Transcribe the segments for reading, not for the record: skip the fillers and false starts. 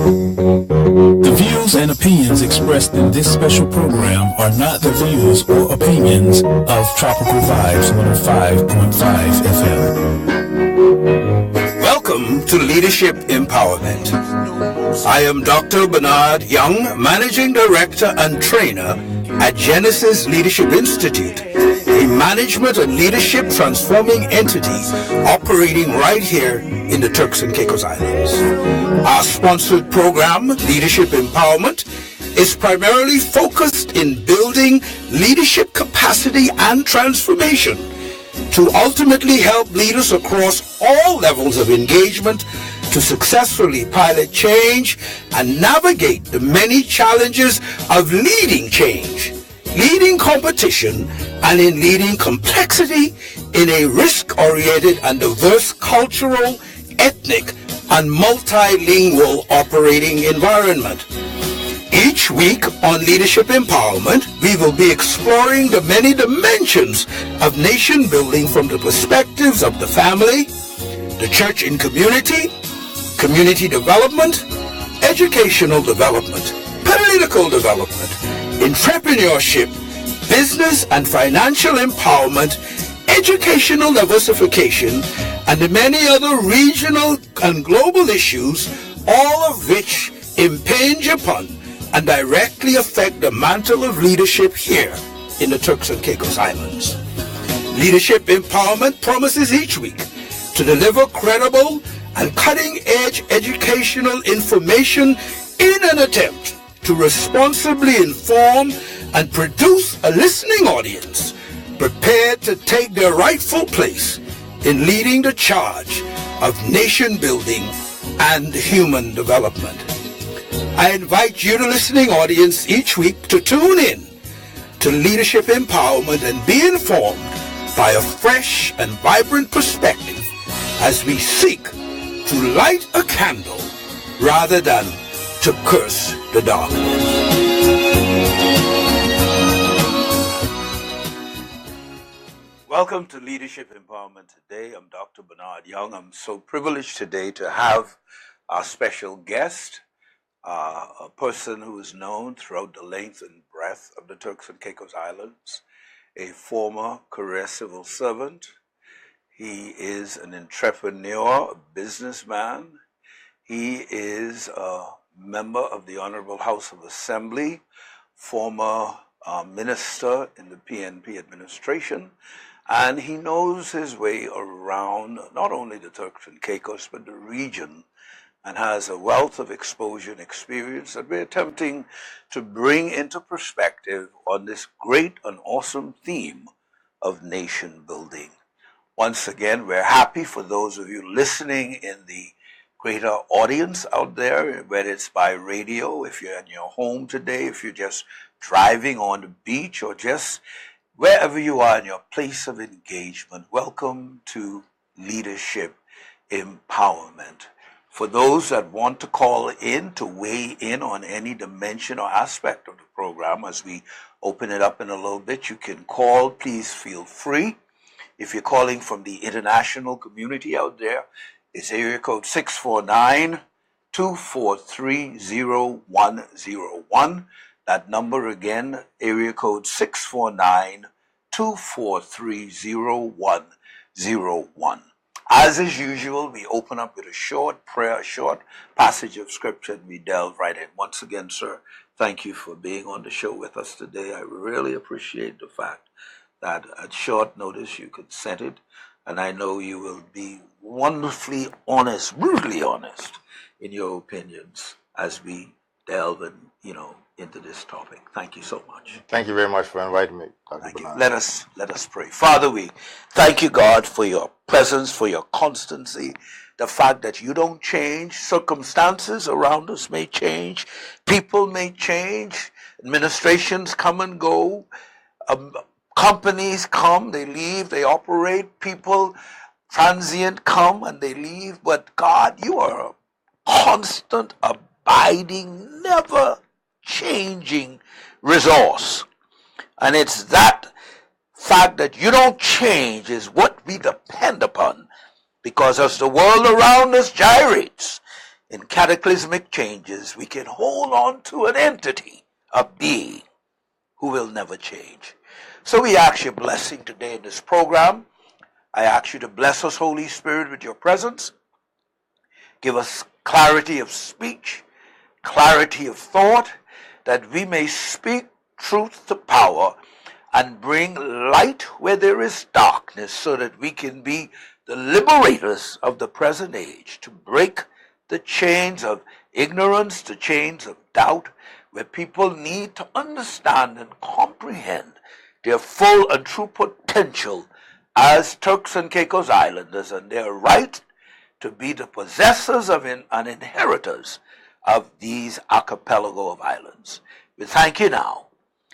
The views and opinions expressed in this special program are not the views or opinions of Tropical Vibes 105.5 FM. Welcome to Leadership Empowerment. I am Dr. Bernard Young, Managing Director and Trainer at Genesis Leadership Institute, a management and leadership transforming entity operating right here in the Turks and Caicos Islands. Our sponsored program, Leadership Empowerment, is primarily focused in building leadership capacity and transformation to ultimately help leaders across all levels of engagement to successfully pilot change and navigate the many challenges of leading change, leading competition, and in leading complexity in a risk-oriented and diverse cultural, ethnic, and multilingual operating environment. Each week on Leadership Empowerment, we will be exploring the many dimensions of nation building from the perspectives of the family, the church and community, community development, educational development, political development, entrepreneurship, business and financial empowerment, educational diversification, and the many other regional and global issues, all of which impinge upon and directly affect the mantle of leadership here in the Turks and Caicos Islands. Leadership Empowerment promises each week to deliver credible and cutting-edge educational information in an attempt to responsibly inform and produce a listening audience prepared to take their rightful place in leading the charge of nation building and human development. I invite you, the listening audience, each week to tune in to Leadership Empowerment and be informed by a fresh and vibrant perspective as we seek to light a candle rather than to curse the darkness. Welcome to Leadership Empowerment today. I'm Dr. Bernard Young. I'm so privileged today to have our special guest, a person who is known throughout the length and breadth of the Turks and Caicos Islands, a former career civil servant. He is an entrepreneur, a businessman. He is a member of the Honorable House of Assembly, former minister in the PNP administration, and he knows his way around not only the Turks and Caicos, but the region, and has a wealth of exposure and experience that we're attempting to bring into perspective on this great and awesome theme of nation building. Once again, we're happy for those of you listening in the greater audience out there, whether it's by radio, if you're in your home today, if you're just driving on the beach, or just wherever you are in your place of engagement. Welcome to Leadership Empowerment. For those that want to call in to weigh in on any dimension or aspect of the program, as we open it up in a little bit, you can call. Please feel free. If you're calling from the international community out there, it's area code 649-243-0101. That number again, area code 649-243-0101. As is usual, we open up with a short prayer, a short passage of scripture, and we delve right in. Once again, sir, thank you for being on the show with us today. I really appreciate the fact that at short notice you consented, and I know you will be wonderfully honest, brutally honest in your opinions as we delve into this topic. Thank you so much. Thank you very much for inviting me, Dr. Thank you. Bernard. Let us pray. Father, we thank you, God, for your presence, for your constancy, the fact that you don't change. Circumstances around us may change. People may change. Administrations come and go. Companies come, they leave, they operate. People, transient, come and they leave. But God, you are a constant, abiding, never changing resource. And it's that fact that you don't change is what we depend upon. Because as the world around us gyrates, in cataclysmic changes, we can hold on to an entity, a being who will never change. So we ask your blessing today in this program. I ask you to bless us, Holy Spirit, with your presence. Give us clarity of speech, clarity of thought, that we may speak truth to power and bring light where there is darkness, so that we can be the liberators of the present age, to break the chains of ignorance, the chains of doubt, where people need to understand and comprehend their full and true potential as Turks and Caicos Islanders, and their right to be the possessors of and inheritors of these archipelago of islands. We thank you now.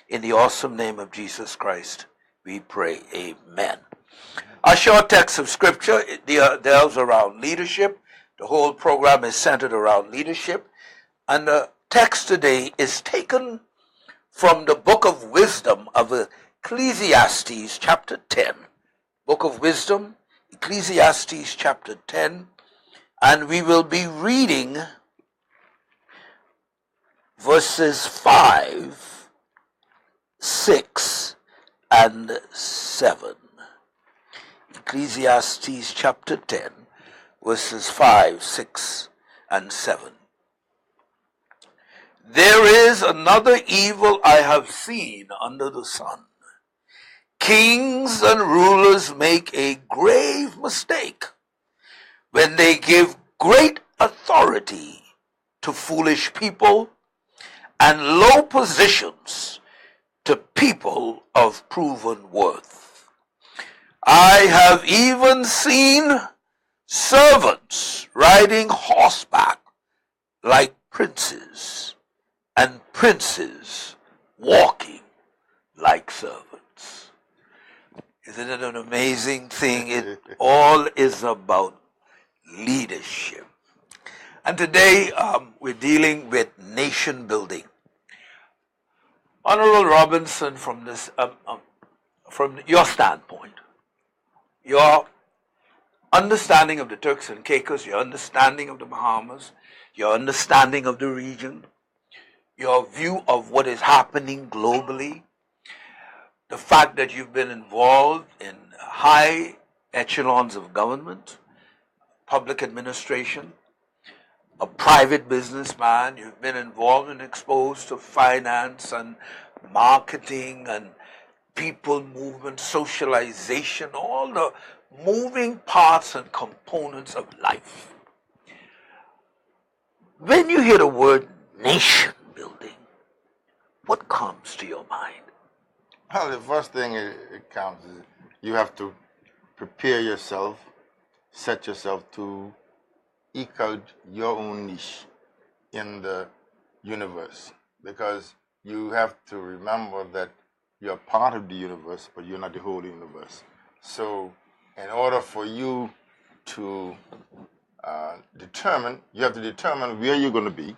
In the awesome name of Jesus Christ, we pray. Amen. Our short text of scripture delves around leadership. The whole program is centered around leadership. And the text today is taken from the book of wisdom of Ecclesiastes chapter 10. Book of Wisdom, Ecclesiastes chapter 10. And we will be reading verses 5, 6, and 7. Ecclesiastes chapter 10, verses 5, 6, and 7. There is another evil I have seen under the sun. Kings and rulers make a grave mistake when they give great authority to foolish people and low positions to people of proven worth. I have even seen servants riding horseback like princes, and princes walking like servants. Isn't it an amazing thing? It all is about leadership. And today we're dealing with nation building. Honorable Robinson, from this, from your standpoint, your understanding of the Turks and Caicos, your understanding of the Bahamas, your understanding of the region, your view of what is happening globally, the fact that you've been involved in high echelons of government, public administration, a private businessman, you've been involved and exposed to finance and marketing and people movement, socialization, all the moving parts and components of life. When you hear the word nation building, what comes to your mind? Well, the first thing it counts is you have to prepare yourself, set yourself to eke out your own niche in the universe, because you have to remember that you're part of the universe, but you're not the whole universe. So in order for you to you have to determine where you're going to be,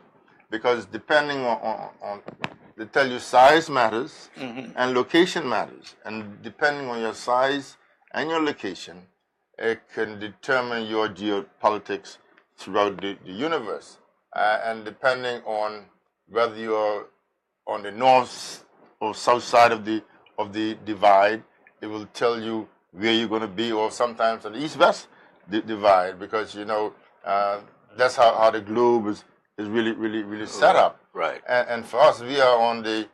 because depending on they tell you size matters and location matters, and depending on your size and your location, it can determine your geopolitics throughout the universe. And depending on whether you're on the north or south side of the divide, it will tell you where you're going to be, or sometimes on the east-west divide, because that's how the globe is really set up. Right. And for us, we are on the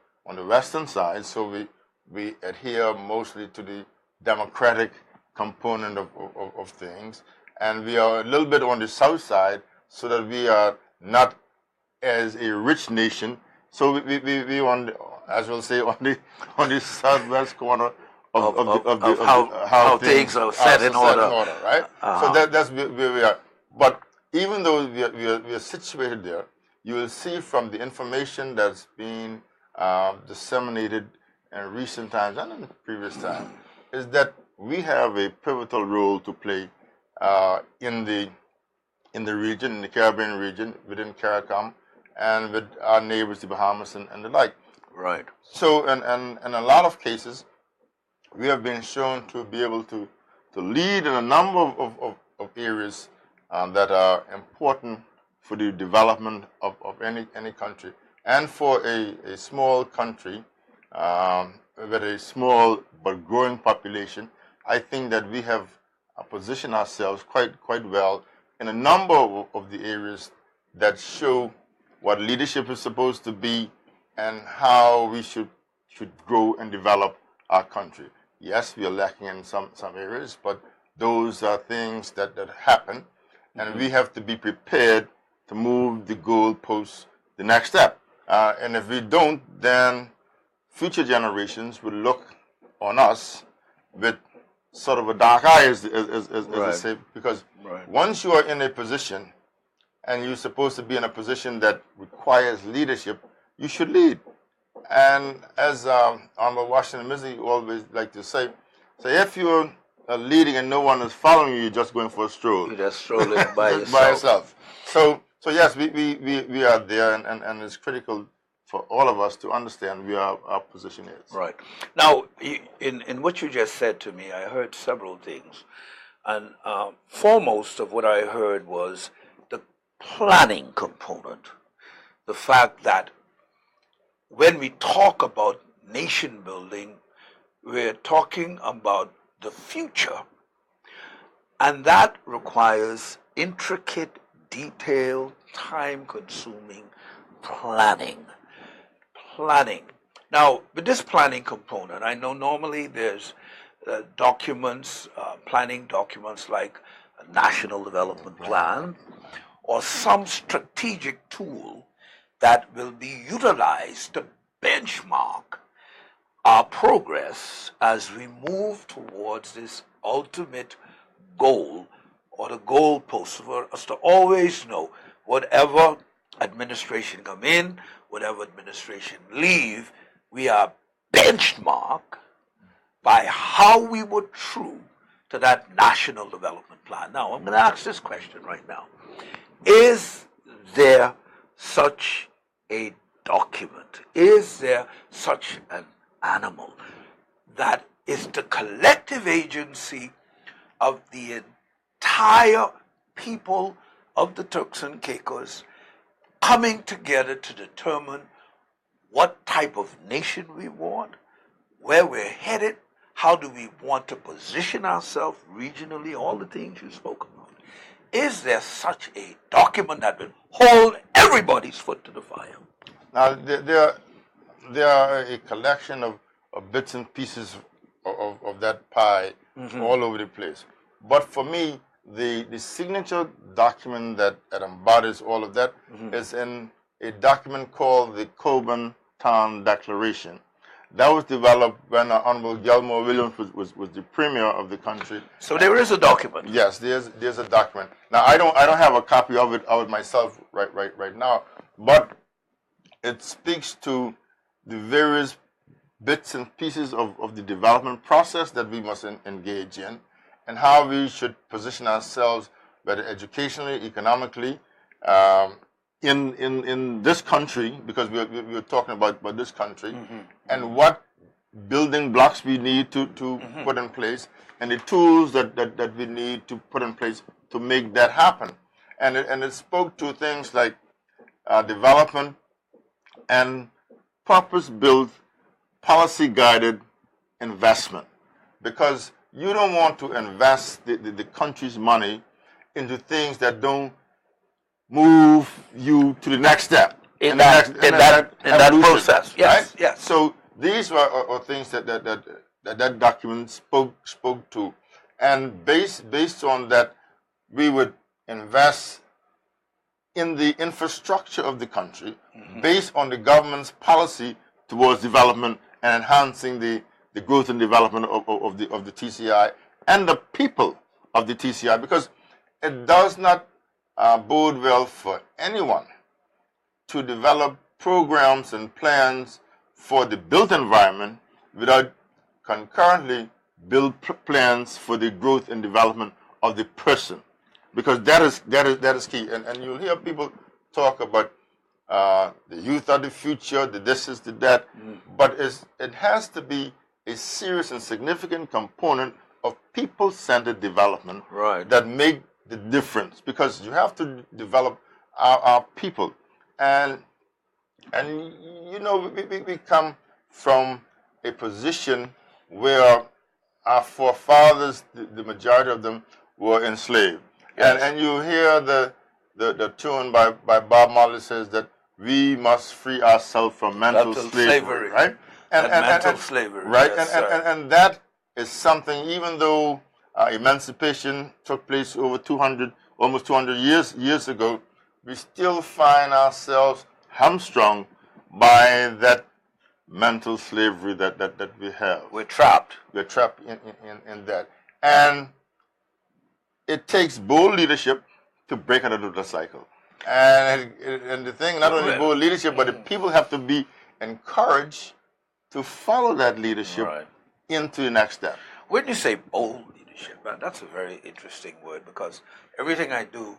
western side, so we adhere mostly to the democratic component of things, and we are a little bit on the south side, so that we are not as a rich nation. So we on the, as we'll say, on the southwest corner of how things are set in order, right? So that's where we are. But even though we are situated there, you will see from the information that's been disseminated in recent times and in previous times, is that we have a pivotal role to play in the region, in the Caribbean region, within CARICOM, and with our neighbors, the Bahamas and the like. Right. So, and in a lot of cases, we have been shown to be able to lead in a number of areas that are important for the development of any country. And for a small country with a small but growing population, I think that we have positioned ourselves quite well in a number of the areas that show what leadership is supposed to be and how we should grow and develop our country. Yes, we are lacking in some areas, but those are things that happen, and we have to be prepared to move the goalposts the next step. And if we don't, then future generations will look on us with sort of a dark eye, as I say, because once you are in a position and you're supposed to be in a position that requires leadership, you should lead. And as Honorable Washington Mizzle always like to say, if you're leading and no one is following you, you're just going for a stroll. You're just strolling by yourself. By yourself. So yes, we are there, and it's critical for all of us to understand where our position is. Right. Now, in what you just said to me, I heard several things. And foremost of what I heard was the planning component. The fact that when we talk about nation building, we're talking about the future. And that requires intricate, detailed, time-consuming planning. Now, with this planning component, I know normally there's documents, planning documents like a national development plan or some strategic tool that will be utilized to benchmark our progress as we move towards this ultimate goal or the goalpost for us to always know whatever administration come in, whatever administration leave, we are benchmarked by how we were true to that national development plan. Now, I'm going to ask this question right now. Is there such a document? Is there such an animal that is the collective agency of the entire people of the Turks and Caicos coming together to determine what type of nation we want, where we're headed, how do we want to position ourselves regionally, all the things you spoke about? Is there such a document that will hold everybody's foot to the fire? Now, there are a collection of bits and pieces of that pie all over the place. But for me, the signature document that embodies all of that is in a document called the Coburn Town Declaration. That was developed when Honorable Gilmore Williams was the premier of the country. So there is a document. Yes, there's a document. Now I don't have a copy of it myself right now, but it speaks to the various bits and pieces of the development process that we must engage in, and how we should position ourselves, whether educationally, economically, in this country, because we're talking about this country, and what building blocks we need to put in place, and the tools that we need to put in place to make that happen. And it spoke to things like development and purpose-built, policy-guided investment, because you don't want to invest the country's money into things that don't move you to the next step in that process. Yes, right? yes. So these are things that document spoke to, and based on that, we would invest in the infrastructure of the country based on the government's policy towards development and enhancing the growth and development of the TCI and the people of the TCI, because it does not bode well for anyone to develop programs and plans for the built environment without concurrently build plans for the growth and development of the person, because that is key. And you'll hear people talk about the youth of the future, the this is the that, but it has to be a serious and significant component of people-centered development that make the difference, because you have to develop our people. And you know, we come from a position where our forefathers, the majority of them, were enslaved. Yes. And you hear the tune by Bob Marley says that we must free ourselves from mental slavery, right? Mental slavery, right? Yes, and that is something. Even though emancipation took place over almost 200 years ago, we still find ourselves hamstrung by that mental slavery that we have. We're trapped. We're trapped in that. And it takes bold leadership to break out of the cycle. And the thing, not only bold leadership, but the people have to be encouraged to follow that leadership into the next step. When you say bold leadership, that's a very interesting word, because everything I do,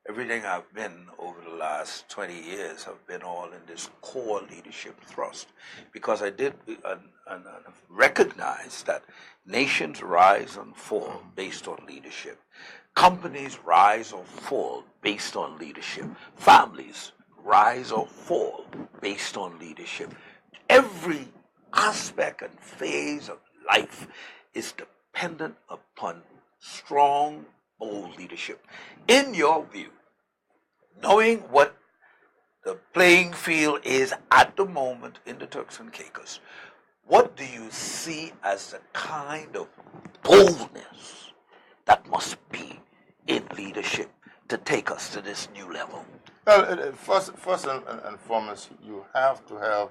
everything I've been over the last 20 years have been all in this core leadership thrust, because I did recognize that nations rise and fall based on leadership. Companies rise or fall based on leadership. Families rise or fall based on leadership. Every aspect and phase of life is dependent upon strong, bold leadership. In your view, knowing what the playing field is at the moment in the Turks and Caicos, what do you see as the kind of boldness that must be in leadership to take us to this new level? Well, first and foremost, you have to have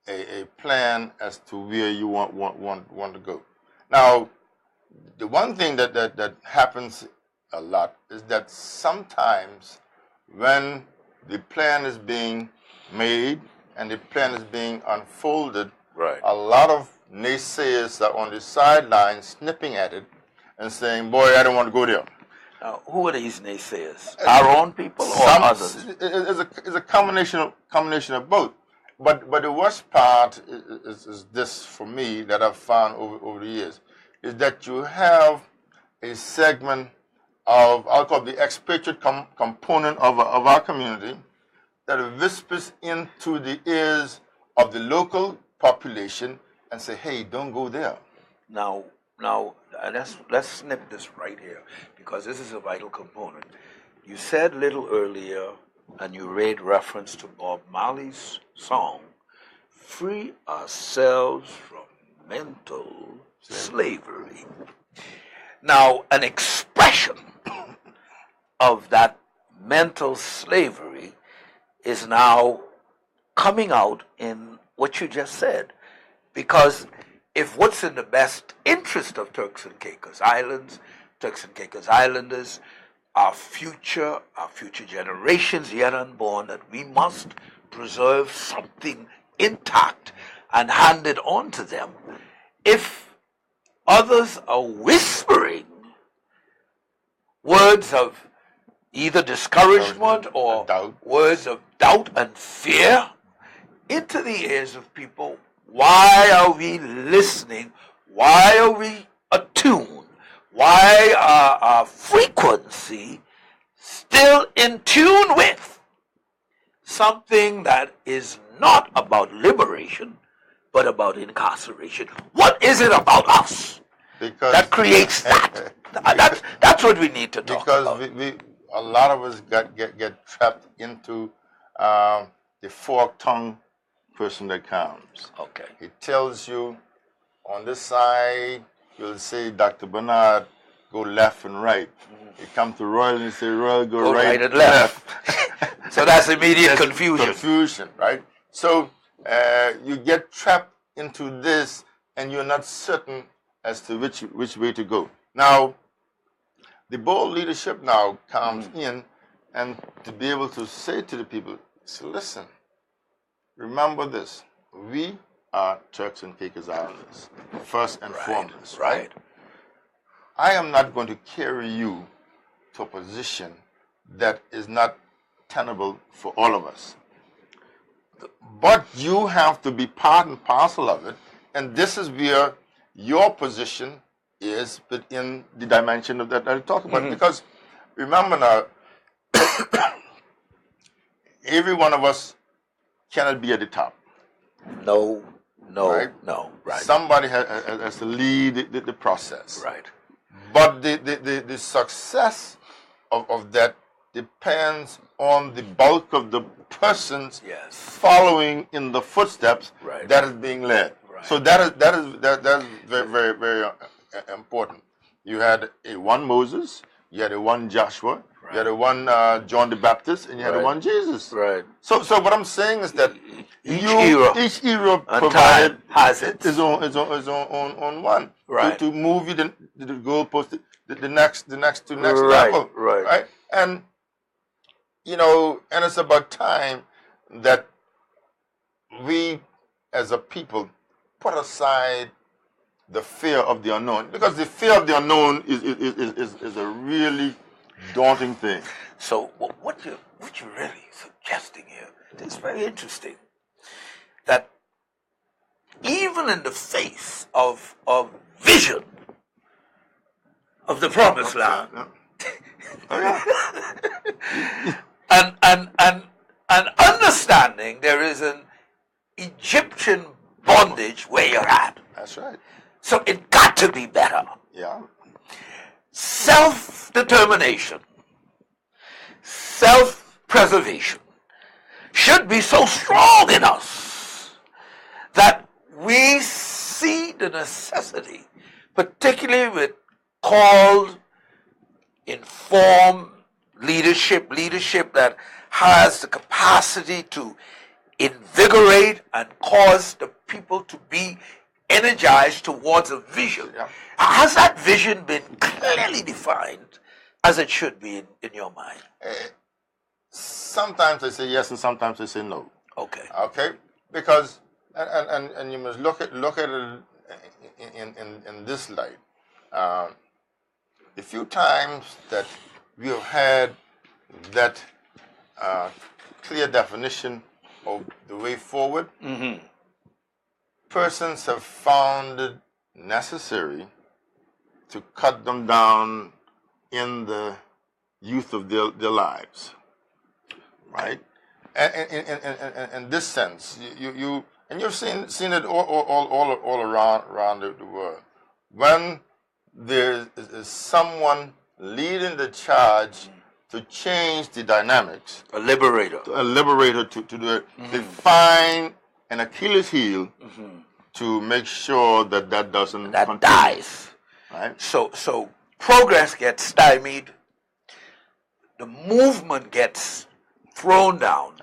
a plan as to where you want to go. Now, the one thing that happens a lot is that sometimes when the plan is being made and the plan is being unfolded, a lot of naysayers are on the sidelines snipping at it and saying, boy, I don't want to go there. Who are these naysayers? Our own people or others? It's a combination of both. But the worst part is this for me that I've found over the years, is that you have a segment of, I'll call it the expatriate component of our community, that whispers into the ears of the local population and say, hey, don't go there. Now, let's snip this right here, because this is a vital component. You said a little earlier, and you made reference to Bob Marley's song, "Free Ourselves from Mental Slavery." Now, an expression of that mental slavery is now coming out in what you just said, because if what's in the best interest of Turks and Caicos Islands, Turks and Caicos Islanders, our future generations yet unborn, that we must preserve something intact and hand it on to them. If others are whispering words of either discouragement or words of doubt and fear into the ears of people, why are we listening? Why are we attuned? Why are our frequency still in tune with something that is not about liberation, but about incarceration? What is it about us that creates that? That's what we need to talk about. Because a lot of us get trapped into the fork-tongued person that comes. Okay. He tells you on this side, you'll say, Dr. Bernard, go left and right. You come to Royal and you say, Royal, go right and left. So that's immediate confusion. Confusion, right? So you get trapped into this and you're not certain as to which way to go. Now, the bold leadership now comes in, and to be able to say to the people, so listen, remember this, we are Turks and Caicos Islanders, first and foremost, right? I am not going to carry you to a position that is not tenable for all of us. But you have to be part and parcel of it, and this is where your position is within the dimension of that I talk about. Because remember now, every one of us cannot be at the top. No, Right? no. Right. Somebody has to lead the process. Right. But the success of that depends on the bulk of the persons Yes. following in the footsteps Right. that is being led. Right. So that is very, very, very important. You had a one Moses, you had a one Joshua, you had a one John the Baptist, and you had a Right. one Jesus. Right. So what I'm saying is that Each era provided time has its own one. Right. To move you the goalpost the next Right, level. right. And and it's about time that we as a people put aside the fear of the unknown, because the fear of the unknown is a really daunting thing. So what you're really suggesting here is very interesting. That even in the face of vision of the promised land, and understanding there is an Egyptian bondage where you're at. That's right. So it got to be better. Yeah. Self-determination, self-preservation should be so strong in us that we see the necessity, particularly with called, informed leadership that has the capacity to invigorate and cause the people to be energized towards a vision. Yeah. Has that vision been clearly defined as it should be in your mind? Sometimes they say yes, and sometimes they say no. Okay. Okay, because and you must look at it in this light. The few times that we have had that clear definition of the way forward, persons have found it necessary to cut them down in the youth of their lives, right? And in this sense, you've seen it all around the world. When there is someone leading the charge to change the dynamics, A liberator. to do it, they find an Achilles heel to make sure that doesn't That continue, dies. right? So progress gets stymied, the movement gets thrown down,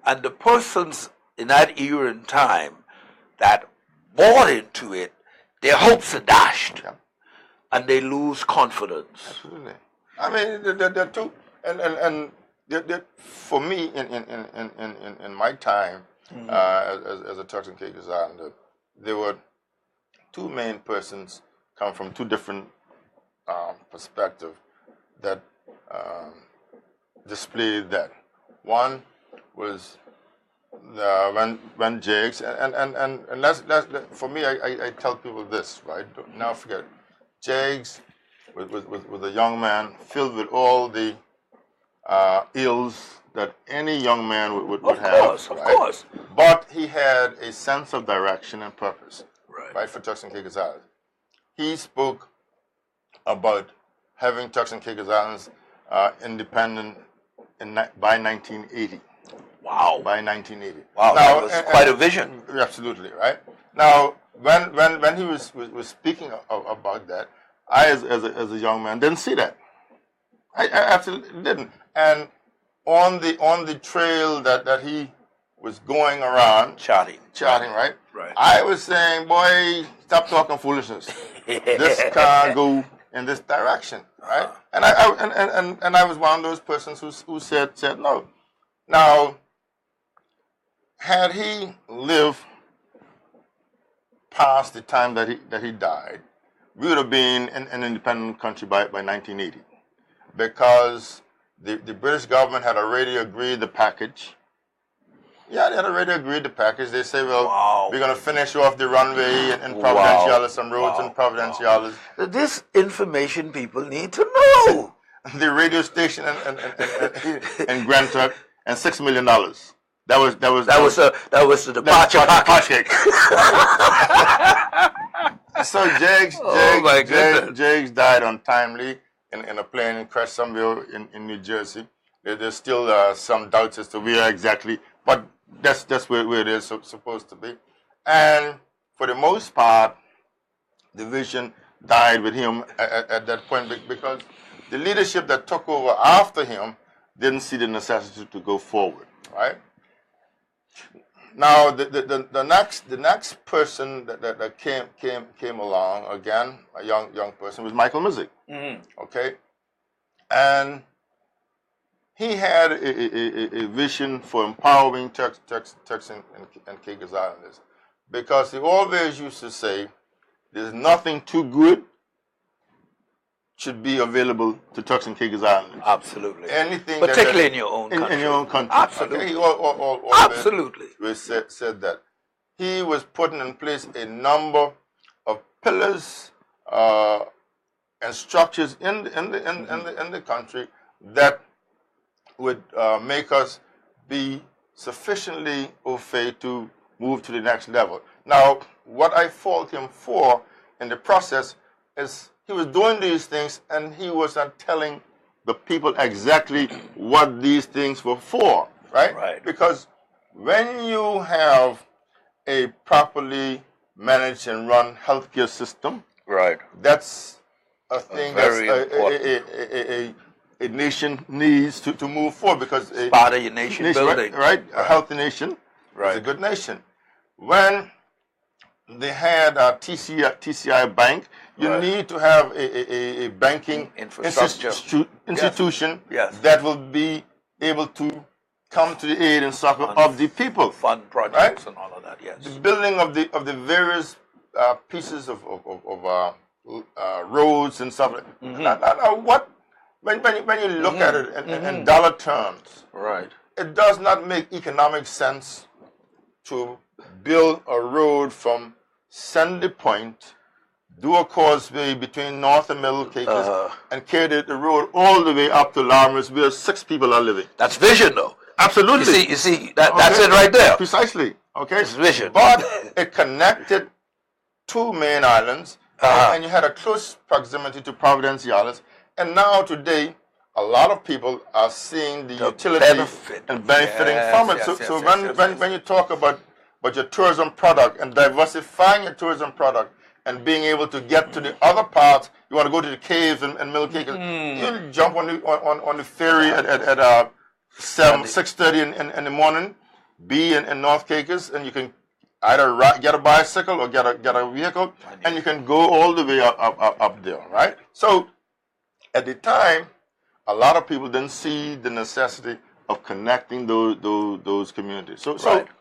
and the persons in that era and time that bought into it, their hopes are dashed, and they lose confidence. Absolutely. I mean, there are two, and for me, in my time as a Turks Caicos Islander, there were two main persons come from two different perspectives that displayed that. One was when Jakes, and let's for me, I tell people this, right? Don't never forget, Jakes was a young man filled with all the ills that any young man would have. Of course. But he had a sense of direction and purpose, Right. for Turks and Caicos Islands. He spoke about having Turks and Caicos Islands independent by 1980. Wow. By 1980. Wow, that was quite a vision. Absolutely, right? Now, when he was speaking about that, I, as a young man, didn't see that. I absolutely didn't. And on the trail that he was going around, Charting, right? Right. I was saying, boy, stop talking foolishness. This can't go in this direction, right? And I was one of those persons who said no. Now, had he lived past the time that he died, we would have been an independent country by 1980, because the British government had already agreed the package. Yeah, they had already agreed the package. They say, well, Wow. we're going to finish off the runway in Providenciales, some roads in Providenciales. This information people need to know. The radio station in Grand Turk $6 million. That was the departure package. So Jakes died untimely in a plane crash somewhere in New Jersey. There's still some doubts as to where exactly, but that's where it is supposed to be. And for the most part, the vision died with him at that point because the leadership that took over after him didn't see the necessity to go forward, right? Now the next person that came along, again, a young person, was Michael Mizik. Okay, and he had a vision for empowering Turks and Caicos Islanders, because he always used to say, "There's nothing too good should be available to Turks and Caicos Islanders." Absolutely. Anything, particularly in your own country. In your own country. Absolutely. Okay? He Absolutely. said that. He was putting in place a number of pillars and structures in the country that would make us be sufficiently au fait to move to the next level. Now, what I fault him for in the process is he was doing these things and he was not telling the people exactly what these things were for, right? Right. Because when you have a properly managed and run healthcare system, right, that's a thing a nation needs to move forward, because it's part of your nation building, right? A healthy nation is a good nation. When they had a TCI Bank, you need to have a banking institution that will be able to come to the aid and succor of the people. Fund projects, right? And all of that, yes. The building of the various pieces of roads and stuff. Now, when you look at it in dollar terms, right, it does not make economic sense to build a road from Sandy Point, do a causeway between North and Middle Caicos, and carry the road all the way up to Larmers, where 6 people are living. That's vision, though. Absolutely. You see that's it right there. Precisely. Okay. It's vision. But it connected 2 main islands, and you had a close proximity to Providencia Islands. And now today, a lot of people are seeing the utility and benefiting from it. So when you talk about your tourism product and diversifying your tourism product and being able to get to the other parts, you want to go to the caves and Middle Caicos, you jump on the ferry at 6:30 in the morning, be in North Caicos, and you can either get a bicycle or get a vehicle, and you can go all the way up there, right? So at the time, a lot of people didn't see the necessity of connecting those communities.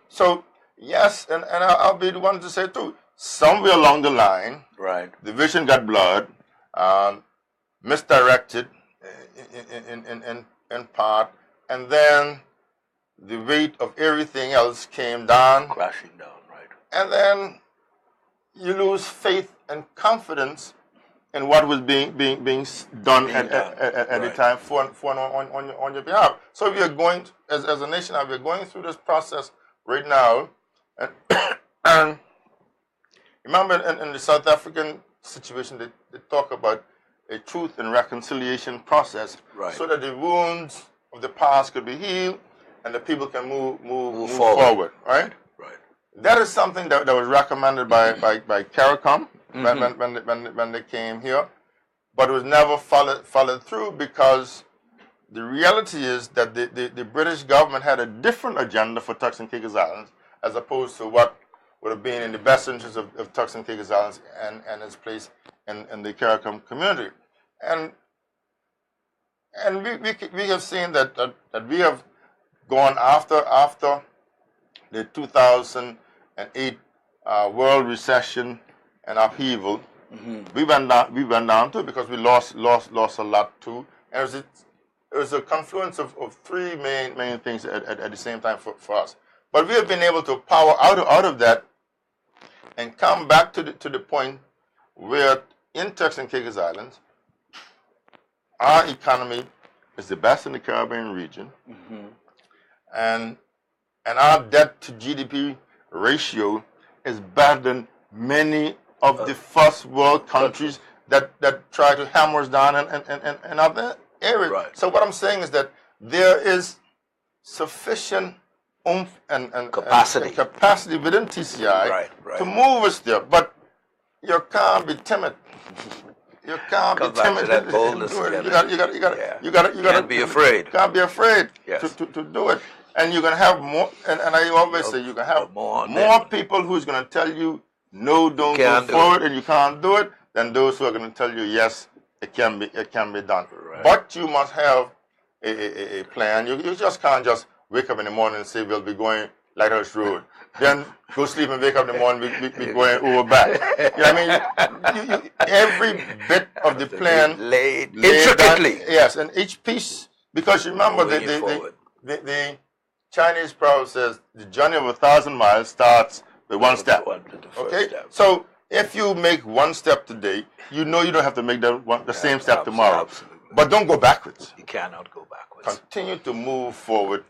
So yes, and I'll be the one to say too, somewhere along the line, right, the vision got blurred, misdirected in part, and then the weight of everything else came down, crashing down, right, and then you lose faith and confidence in what was being done at the time on your behalf. So we are going as a nation, we are going through this process right now, and remember in the South African situation, they talk about a truth and reconciliation process, right, so that the wounds of the past could be healed and the people can move forward, right? Right. That is something that was recommended by CARICOM when they came here, but it was never followed through, because the reality is that the British government had a different agenda for Turks and Caicos Islands, as opposed to what would have been in the best interest of Turks and Caicos Islands and its place in the CARICOM community. And we have seen that we have gone after the 2008 world recession and upheaval. We went down too, because we lost a lot too. And it was a confluence of 3 main things at the same time for us. But we have been able to power out of that and come back to the point where in Turks and Caicos Islands, our economy is the best in the Caribbean region. and our debt to GDP ratio is better than many of the first world countries that try to hammer us down in other areas. Right. So what I'm saying is that there is sufficient oomph and capacity within TCI right. to move us there. But you can't be timid. You can't Come be back timid. to that boldness again. You gotta be afraid. Can't be afraid Yes. to do it. And you're gonna have more. And I always say you're gonna have more people who's gonna tell you no, don't go forward, and you can't do it, than those who are gonna tell you yes, it can be done. Right. But you must have a plan. You just can't just wake up in the morning and say we'll be going Lighthouse Road. Then go sleep and wake up in the morning, we going over back. You know what I mean? Every bit of the plan laid intricately. Down, yes, and each piece, because remember the Chinese proverb says the journey of 1,000 miles starts with one step. Okay, so if you make one step today, you know you don't have to make the same step tomorrow. Absolutely. But don't go backwards. You cannot go backwards. Continue to move forward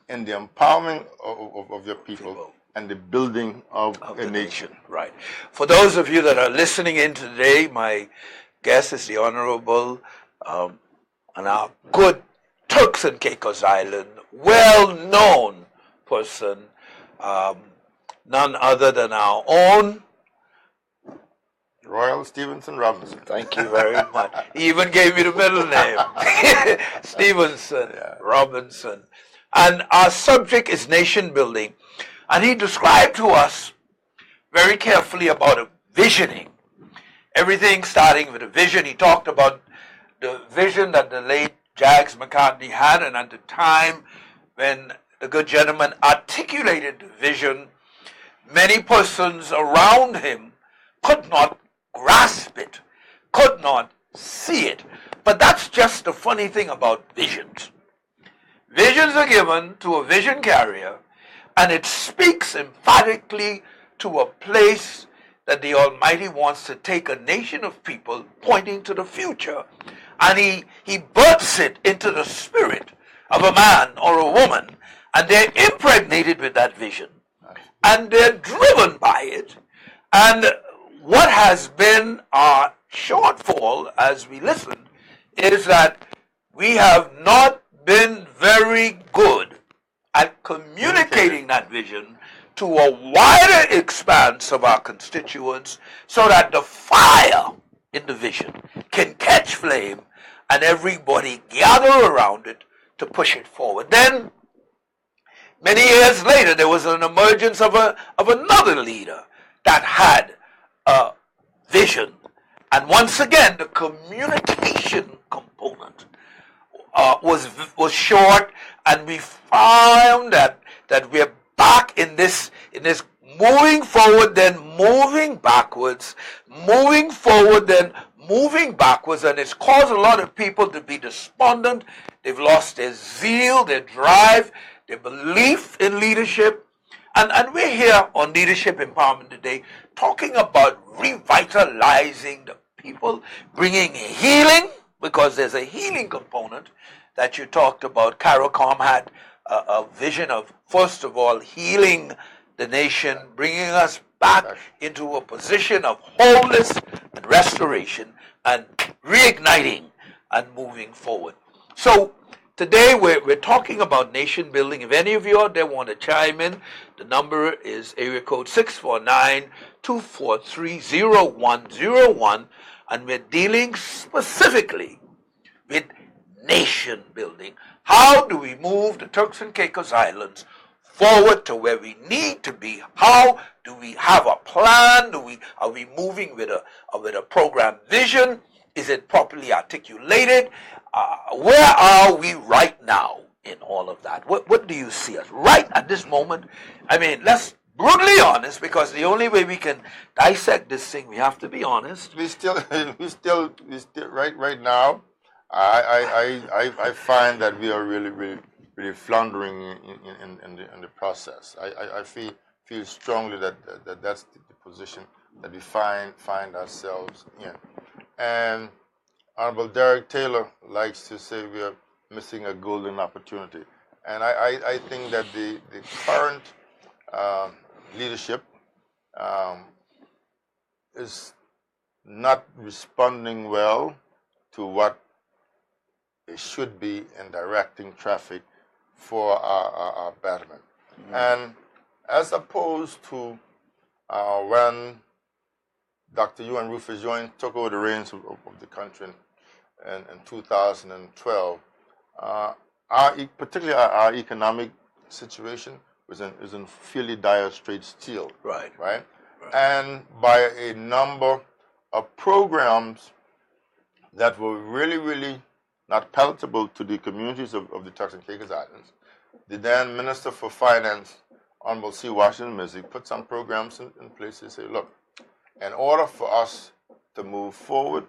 in the empowerment of your people and the building of a nation. Right. For those of you that are listening in today, my guest is the Honorable and our good Turks and Caicos Island, well-known person, none other than our own Royal Stevenson Robinson. Thank you very much. He even gave me the middle name. Stevenson Robinson. And our subject is nation building. And he described to us very carefully about a visioning. Everything starting with a vision. He talked about the vision that the late Jags McCartney had, and at the time when the good gentleman articulated the vision, many persons around him could not grasp it, could not see it. But that's just the funny thing about visions. Visions are given to a vision carrier, and it speaks emphatically to a place that the Almighty wants to take a nation of people pointing to the future. And he births it into the spirit of a man or a woman, and they're impregnated with that vision. And they're driven by it. And what has been our shortfall as we listen is that we have not been very good at communicating that vision to a wider expanse of our constituents so that the fire in the vision can catch flame and everybody gather around it to push it forward. Then, many years later, there was an emergence of another leader that had a vision. And once again, the communication component was short, and we found that we're back in this moving forward, then moving backwards, moving forward, then moving backwards, and it's caused a lot of people to be despondent. They've lost their zeal, their drive, their belief in leadership. And we're here on Leadership Empowerment today talking about revitalizing the people, bringing healing, because there's a healing component that you talked about. CARICOM had a vision of, first of all, healing the nation, bringing us back into a position of wholeness and restoration and reigniting and moving forward. So today we're talking about nation building. If any of you out there want to chime in, the number is area code 649-243-0101, and we're dealing specifically with nation building. How do we move the Turks and Caicos Islands forward to where we need to be? How do we have a plan? Are we moving with a program vision? Is it properly articulated? Where are we right now in all of that? What do you see us right at this moment? I mean, let's brutally honest, because the only way we can dissect this thing, we have to be honest. We still right now. I find that we are really floundering in the process. I feel strongly that that's the position that we find ourselves in. And Honorable Derek Taylor likes to say we are missing a golden opportunity. And I think that the current leadership is not responding well to what it should be in directing traffic for our betterment. And as opposed to when Dr. Ewan Rufus Jones took over the reins of the country in 2012, particularly our economic situation is in fairly dire straits still. Right. And by a number of programs that were really not palatable to the communities of the Turks and Caicos Islands, the then Minister for Finance, Honorable C. Washington Mizzig, put some programs in place to say, look, in order for us to move forward,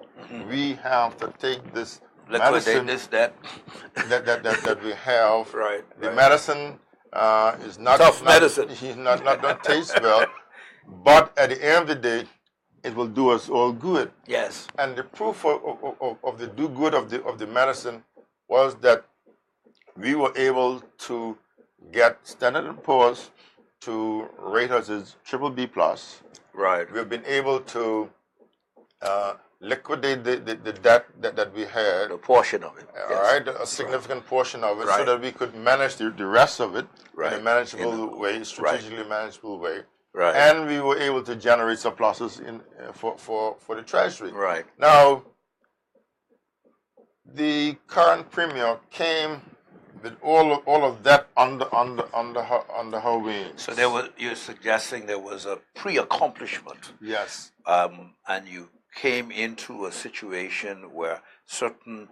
we have to take this medicine that we have. The medicine is not tough medicine. Not taste well, but at the end of the day, it will do us all good. Yes. And the proof of the do good of the medicine was that we were able to get Standard & Poor's to rate us as BBB plus. Right. We've been able to liquidate the debt that we had. A portion of it. All right, a significant portion of it, so that we could manage the rest of it in a manageable way, strategically manageable way. Right. And we were able to generate surpluses for the Treasury. Right. Now, the current premier came with all of that under her wing. So you're suggesting there was a pre-accomplishment. Yes. And you came into a situation where certain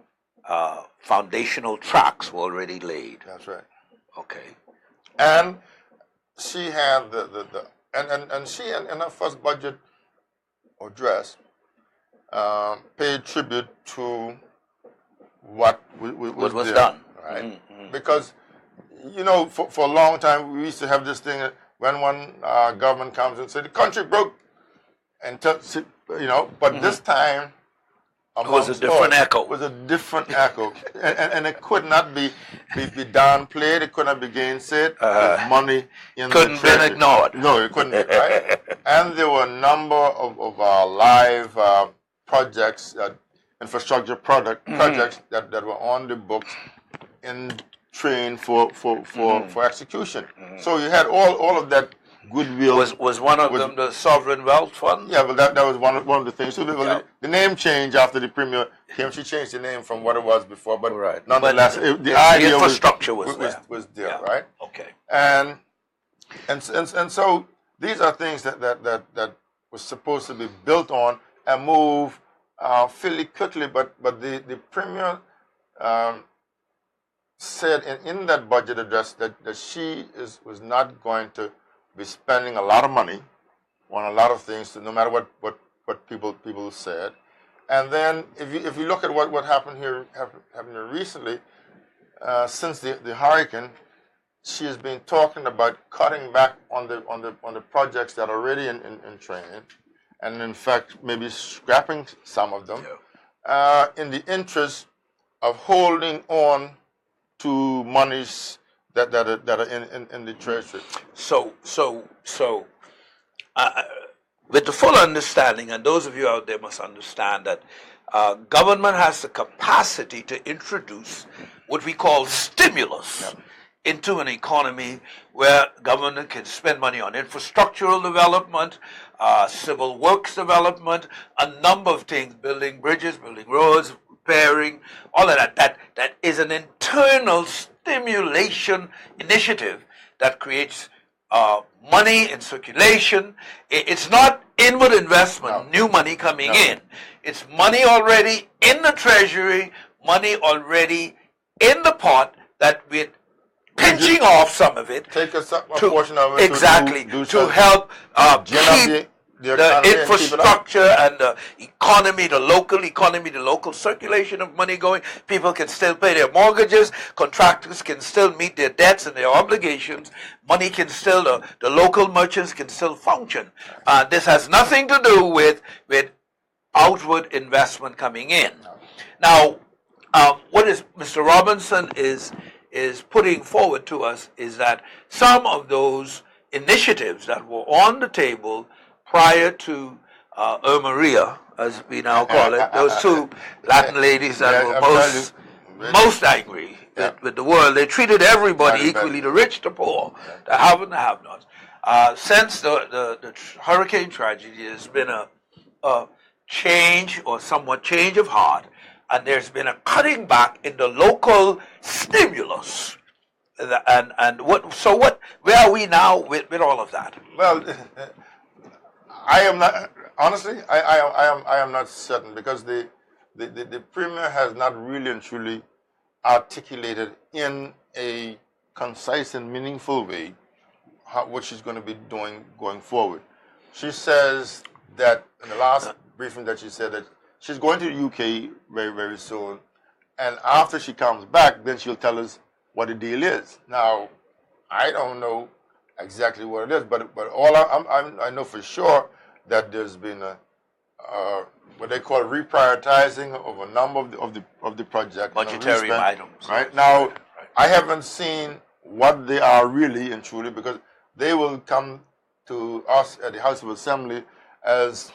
foundational tracks were already laid. That's right. Okay. And she had and she in her first budget address paid tribute to what was done. Right? Because, for a long time we used to have this thing that when one government comes and says the country broke, and but this time it was a different echo. It was a different echo, and it could not be downplayed. It could not be gainsaid. Money in couldn't be ignored. No, it couldn't be. Right? And there were a number of our live projects, infrastructure projects that were on the books in train for execution. So you had all of that goodwill. Was one of them the Sovereign Wealth Fund? Yeah, but that was one of the things. So the name changed after the premier came. She changed the name from what it was before, but nonetheless, the idea the infrastructure was there, right? Okay. And so these are things that was supposed to be built on and move fairly quickly, but the premier said in that budget address that she was not going to be spending a lot of money on a lot of things, no matter what people said. And then if you look at what happened here recently, since the hurricane, she has been talking about cutting back on the projects that are already in training, and in fact maybe scrapping some of them, in the interest of holding on to monies that are in the treasury. So, with the full understanding, and those of you out there must understand that government has the capacity to introduce what we call stimulus into an economy where government can spend money on infrastructural development, civil works development, a number of things, building bridges, building roads, repairing, all of that. That is an internal stimulation initiative that creates money in circulation. It's not inward investment, new money coming in. It's money already in the treasury, money already in the pot that we're pinching off some of it. Take a portion of it to help keep the infrastructure and the economy, the local circulation of money going. People can still pay their mortgages. Contractors can still meet their debts and their obligations. Money can still, the local merchants can still function. This has nothing to do with outward investment coming in. Now, what is Mr. Robinson is is putting forward to us is that some of those initiatives that were on the table prior to Maria, as we now call it, those two Latin ladies that were most angry with the world. They treated everybody equally, the rich, the poor, the have and the have-nots. Since the hurricane tragedy, there's been a change or somewhat change of heart, and there's been a cutting back in the local stimulus. And where are we now with all of that? Well, I am not, honestly, I am not certain, because the Premier has not really and truly articulated in a concise and meaningful way what she's going to be doing going forward. She says that in the last briefing that she said that she's going to the UK very, very soon, and after she comes back, then she'll tell us what the deal is. Now, I don't know exactly what it is, but all I know for sure that there's been a what they call reprioritizing of a number of the project, budgetary items. Right now, I haven't seen what they are really and truly, because they will come to us at the House of Assembly as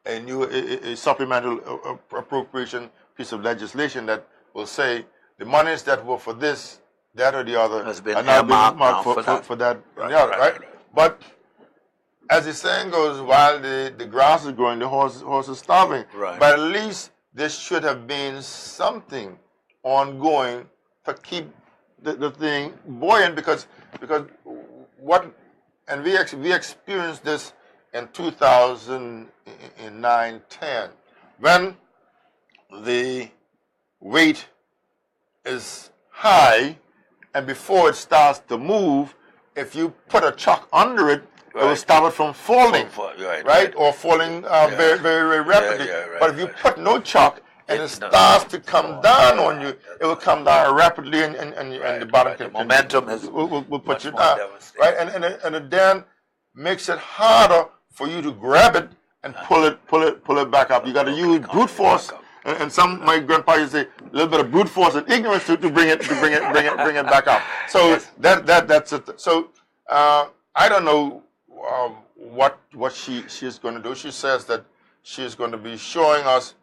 a new a supplemental appropriation piece of legislation that will say the monies that were for this, that, or the other has been are now being marked for that, right? But as the saying goes, while the grass is growing, the horse is starving. Right. But at least there should have been something ongoing to keep the thing buoyant, because what, and we experienced this in 2009-10, when the weight is high, and before it starts to move, if you put a chuck under it, it will stop it from falling, right? Or falling very, very rapidly. But if you put no chuck and it starts to come down on you, it will come down rapidly, and the bottom the momentum will put you down, right? And it then makes it harder for you to grab it and pull it back up. You got to use brute force. And some, my grandpa used to say, a little bit of brute force and ignorance to bring it back up. So that's it. So I don't know what she is going to do. She says that she is going to be showing us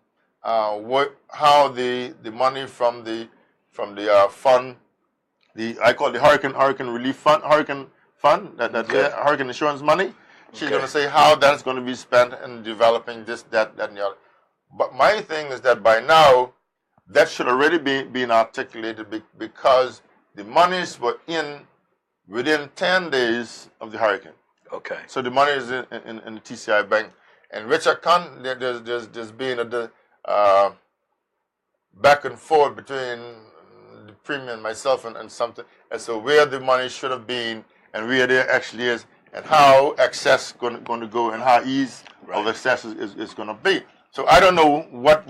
how the money from the fund, I call the hurricane relief fund, hurricane insurance money. She's going to say how that's going to be spent in developing this, that, and the other. But my thing is that by now, that should already be been articulated, because the monies were in within 10 days of the hurricane. Okay. So the money is in the TCI bank, and which account there's been a back and forth between the Premier and myself and something, and so where the money should have been and where there actually is, and how excess going to go, and how ease of excess is going to be. So I don't know what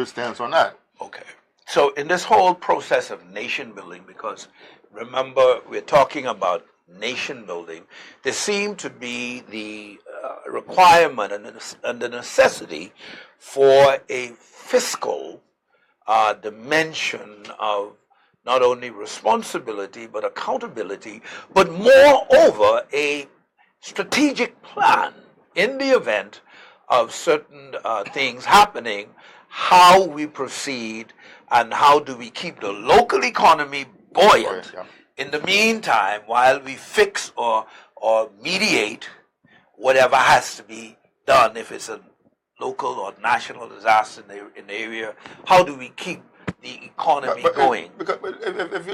stands on that. Okay. So in this whole process of nation building, because remember we're talking about nation building, there seemed to be the requirement and the necessity for a fiscal dimension of not only responsibility but accountability, but moreover a strategic plan in the event of certain things happening, how we proceed and how do we keep the local economy buoyant in the meantime while we fix or mediate whatever has to be done. If it's a local or national disaster in the area, how do we keep the economy going? Because if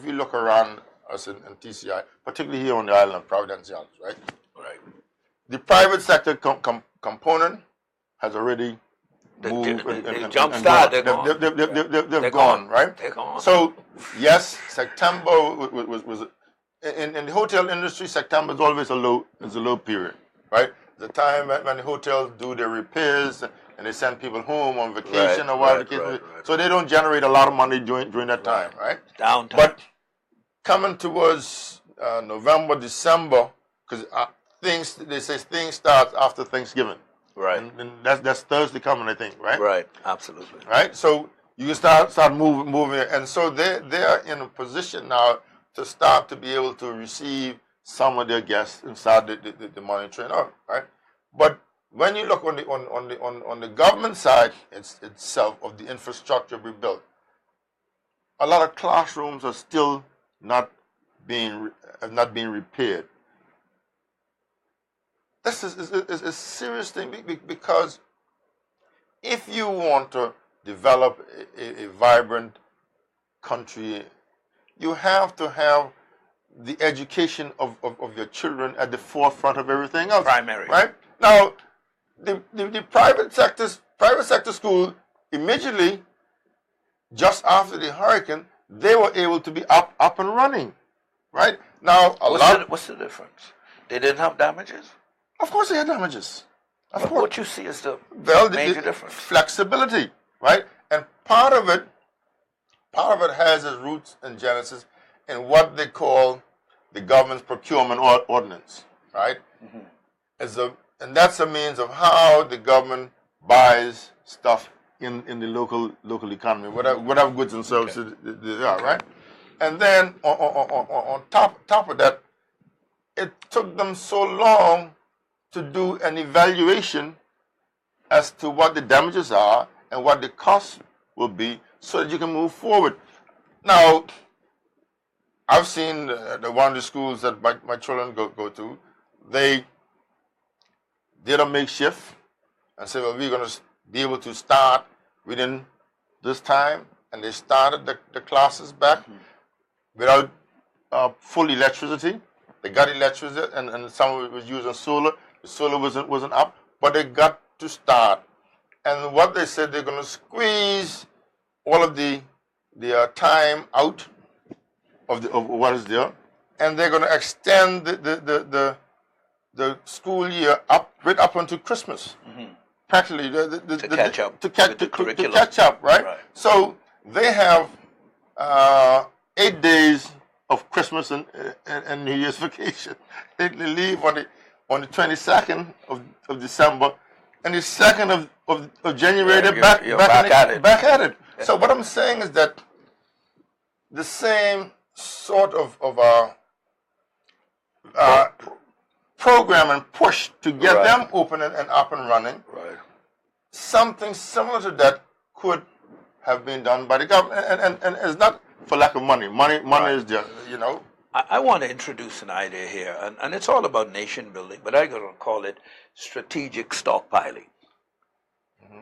you look around us in TCI, particularly here on the island of Providence Islands, right? Right. The private sector component has already moved. They jump-started. They've gone, right? They're gone. So yes, September was in the hotel industry. September is always a low period, right? The time when the hotels do their repairs and they send people home on vacation or whatever. So they don't generate a lot of money during that time, right? Downtime. But coming towards November, December, because they say things start after Thanksgiving. Right. And that's Thursday coming, I think, right? Right, absolutely. Right? So You can start moving, and so they are in a position now to start to be able to receive some of their guests and start the monitoring out, right? But when you look on the government side itself of the infrastructure we built, a lot of classrooms are still not being repaired. This is a serious thing because if you want to develop a vibrant country, you have to have the education of your children at the forefront of everything else. Primary. Right? Now, the private sector school, immediately, just after the hurricane, they were able to be up and running. Right? Now, what's the difference? They didn't have damages? Of course they had damages. Of course. What you see is the major difference. Flexibility, right? And part of it has its roots and genesis in what they call the government's procurement ordinance, right? Mm-hmm. And that's a means of how the government buys stuff in the local economy, whatever goods and services there are, right? And then on top of that, it took them so long to do an evaluation as to what the damages are and what the costs will be so that you can move forward. Now, I've seen one of the schools that my children go to, they did a makeshift and said, well, we're going to be able to start within this time, and they started the classes back without full electricity. They got electricity, and some of it was using solar. The solar wasn't up, but they got to start. And what they said, they're going to squeeze all of the time out of what is there, and they're going to extend the school year right up until Christmas. Mm-hmm. Practically to catch up, to catch up, right? So they have 8 days of Christmas and New Year's vacation. They leave on the 22nd of December, and the 2nd of January they're back at it. So what I'm saying is that the same sort of program and push to get them open and up and running. Right. Something similar to that could have been done by the government, and it's not for lack of money. Money is there, you know. I want to introduce an idea here, and it's all about nation building, but I'm going to call it strategic stockpiling. Mm-hmm.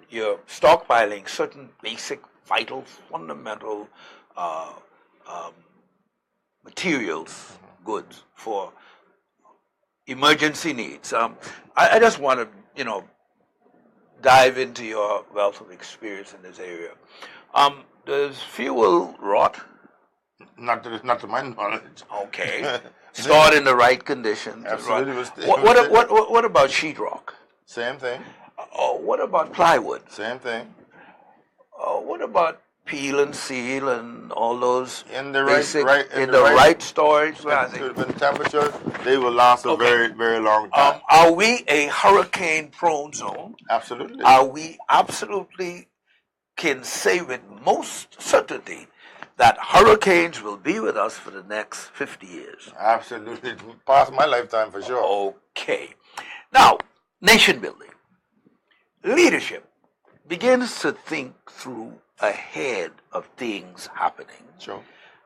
You're stockpiling certain basic, vital, fundamental materials, goods for emergency needs. I just want to, dive into your wealth of experience in this area. Does fuel rot? Not to my knowledge. Okay. Stored in the right conditions. Absolutely. What about sheetrock? Same thing. What about plywood? Same thing. What about peel and seal and all those in the basic, in the right storage? With temperature, they will last a very, very long time. Are we a hurricane-prone zone? Absolutely. Are we absolutely can say with most certainty that hurricanes will be with us for the next 50 years? Absolutely. Past my lifetime for sure. Okay. Now, nation building. Leadership begins to think through ahead of things happening. Sure.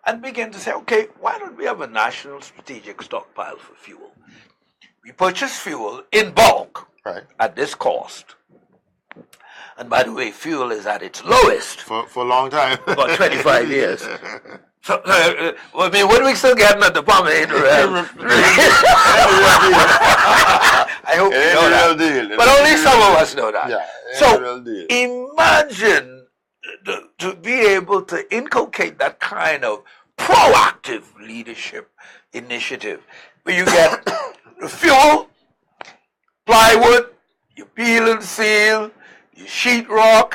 And begin to say, okay, why don't we have a national strategic stockpile for fuel? We purchase fuel in bulk at this cost. And by the way, fuel is at its lowest for a long time. For 25 years. So, I mean, what are we still getting at the pump? I hope you know that. Deal. But only some of us know that. Yeah, so imagine to be able to inculcate that kind of proactive leadership initiative where you get the fuel, plywood, you peel and seal, your sheetrock,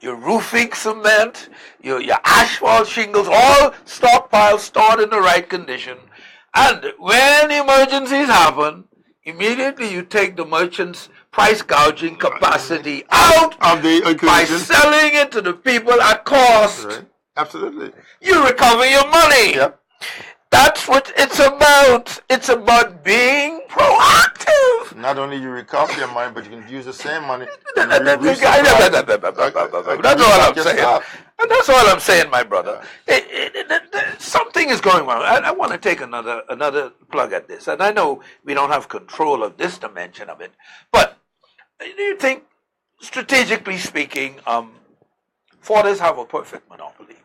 your roofing cement, your asphalt shingles, all stockpiled, stored in the right condition. And when emergencies happen, immediately you take the merchant's price gouging capacity out of the by equation. selling it to the people at cost. Right. Absolutely. You recover your money. Yep. That's what it's about. It's about being proactive. Not only you recover your money, but you can use the same money. That's all I'm saying. And that's all I'm saying, my brother. Something is going on. I want to take another plug at this. And I know we don't have control of this dimension of it. But do you think, strategically speaking, Fortis have a perfect monopoly?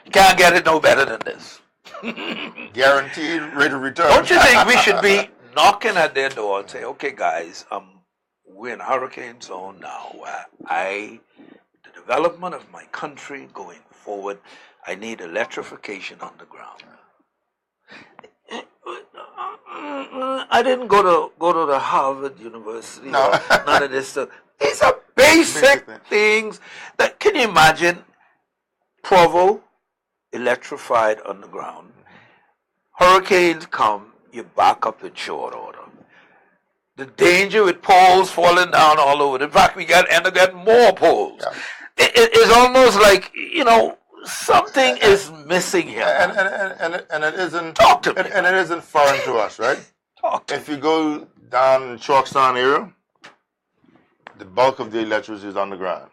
You can't get it no better than this. Guaranteed rate of return. Don't you think we should be knocking at their door and say, okay, guys, we're in hurricane zone now. The development of my country going forward, I need electrification on the ground. I didn't go to the Harvard University. No. Or none of this stuff. These are basic things that, can you imagine? Provo, electrified underground. Hurricanes come, you back up in short order. The danger with poles falling down all over. In fact, we got more poles. Yeah. It's almost like, something is missing here. And it isn't. Talk to me. And it isn't foreign to us, right? Talk to me. If you go down in Chalkstown area, the bulk of the electricity is underground.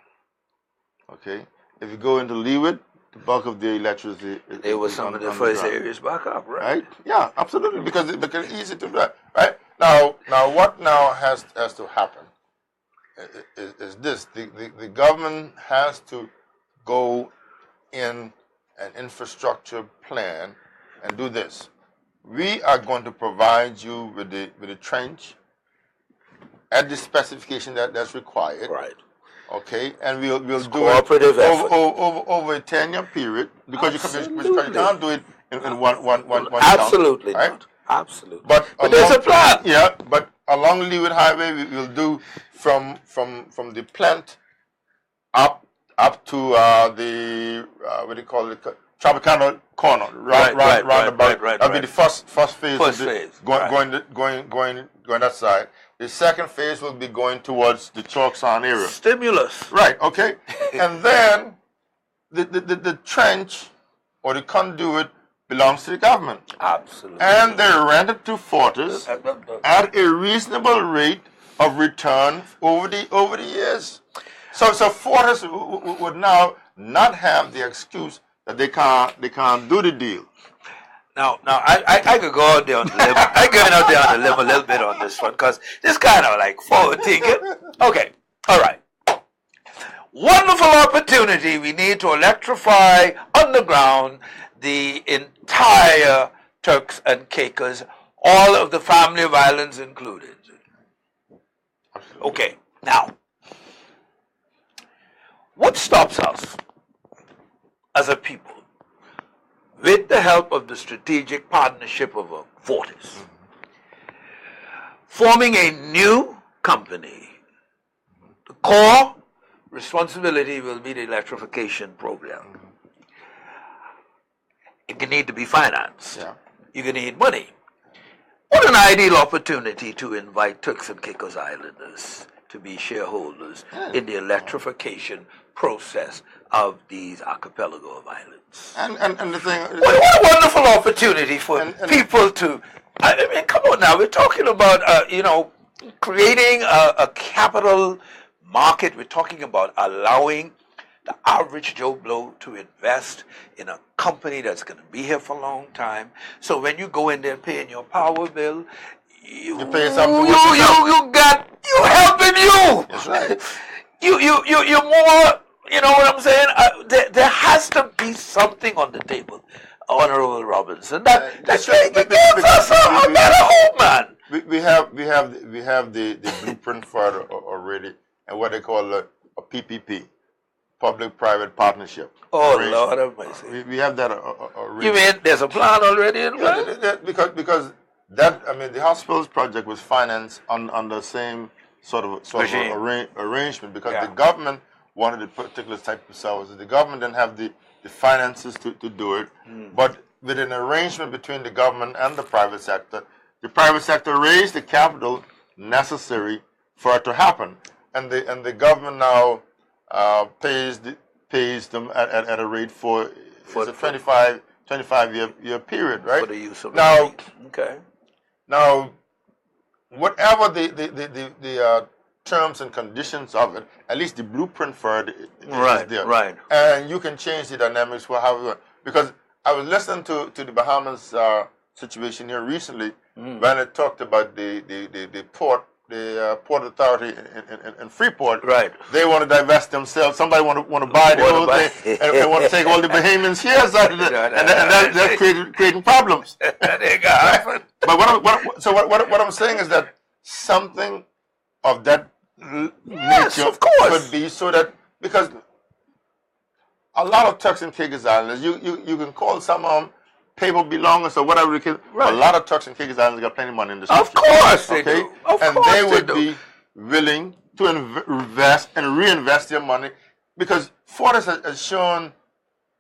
Okay. If you go into Leeward, the bulk of the electricity is They were some of the first areas back up, right? Right? Yeah, absolutely. Because it's easy to do that. Right? Now what now has to happen is this. The government has to go in an infrastructure plan and do this. We are going to provide you with the trench at the specification that's required. Right. Okay, and we'll do it over a 10-year period because you can't do it in one Absolutely count, right? not. Absolutely. But there's a plan. Yeah, but along Leeward Highway we will do from the plant up to the what do you call it? Tropicana corner, right. That'll be the first phase. Going that side. The second phase will be going towards the Chalkstown area. Stimulus. Right. Okay. And then the trench or the conduit belongs to the government. Absolutely. And they're rented to Fortis at a reasonable rate of return over the years. So Fortis would now not have the excuse that they can't do the deal. Now, I could go out there on the limb. I'm going out there on the limb a little bit on this one because this kind of like forward thinking. Okay, all right. Wonderful opportunity. We need to electrify underground the entire Turks and Caicos, all of the family of islands included. Okay, now, what stops us as a people? With the help of the strategic partnership of Fortis, forming a new company. The core responsibility will be the electrification program. It can need to be financed. Yeah. You're going to need money. What an ideal opportunity to invite Turks and Caicos Islanders to be shareholders in the electrification process of these archipelago of islands. And the thing. What a wonderful opportunity for people to. I mean, come on now. We're talking about creating a capital market. We're talking about allowing the average Joe Blow to invest in a company that's going to be here for a long time. So when you go in there paying your power bill, you pay something. You helping you. That's right. You're more. You know what I'm saying? There has to be something on the table, Honorable Robinson. That gives us a better hope, man. We have the blueprint for it already, and what they call a PPP, public-private partnership. Oh Lord have mercy. We have that already. You mean there's a plan already in place? Yeah, because the hospitals project was financed on the same sort of arrangement because the government wanted a particular type of services. The government didn't have the finances to do it, but with an arrangement between the government and the private sector raised the capital necessary for it to happen. And the government now pays them at a rate for a 25 year period, right? For the use of now. the okay. Now, whatever the terms and conditions of it, at least the blueprint for it is there. Right. And you can change the dynamics for how you want. Because I was listening to the Bahamas situation here recently when it talked about the port authority in Freeport. Right. They want to divest themselves. Somebody want to buy the whole thing, and they want to take all the Bahamian shares out of it, and that's creating problems. Right? But what I'm saying is that something of that nature of course. could be so that, because a lot of Turks and Caicos Islanders, you can call some of them paper belongers or whatever it is. Right. A lot of Turks and Caicos Islanders got plenty of money in this Of country. course they do. Of and course they would do. be willing to invest and reinvest their money, because Fortis has shown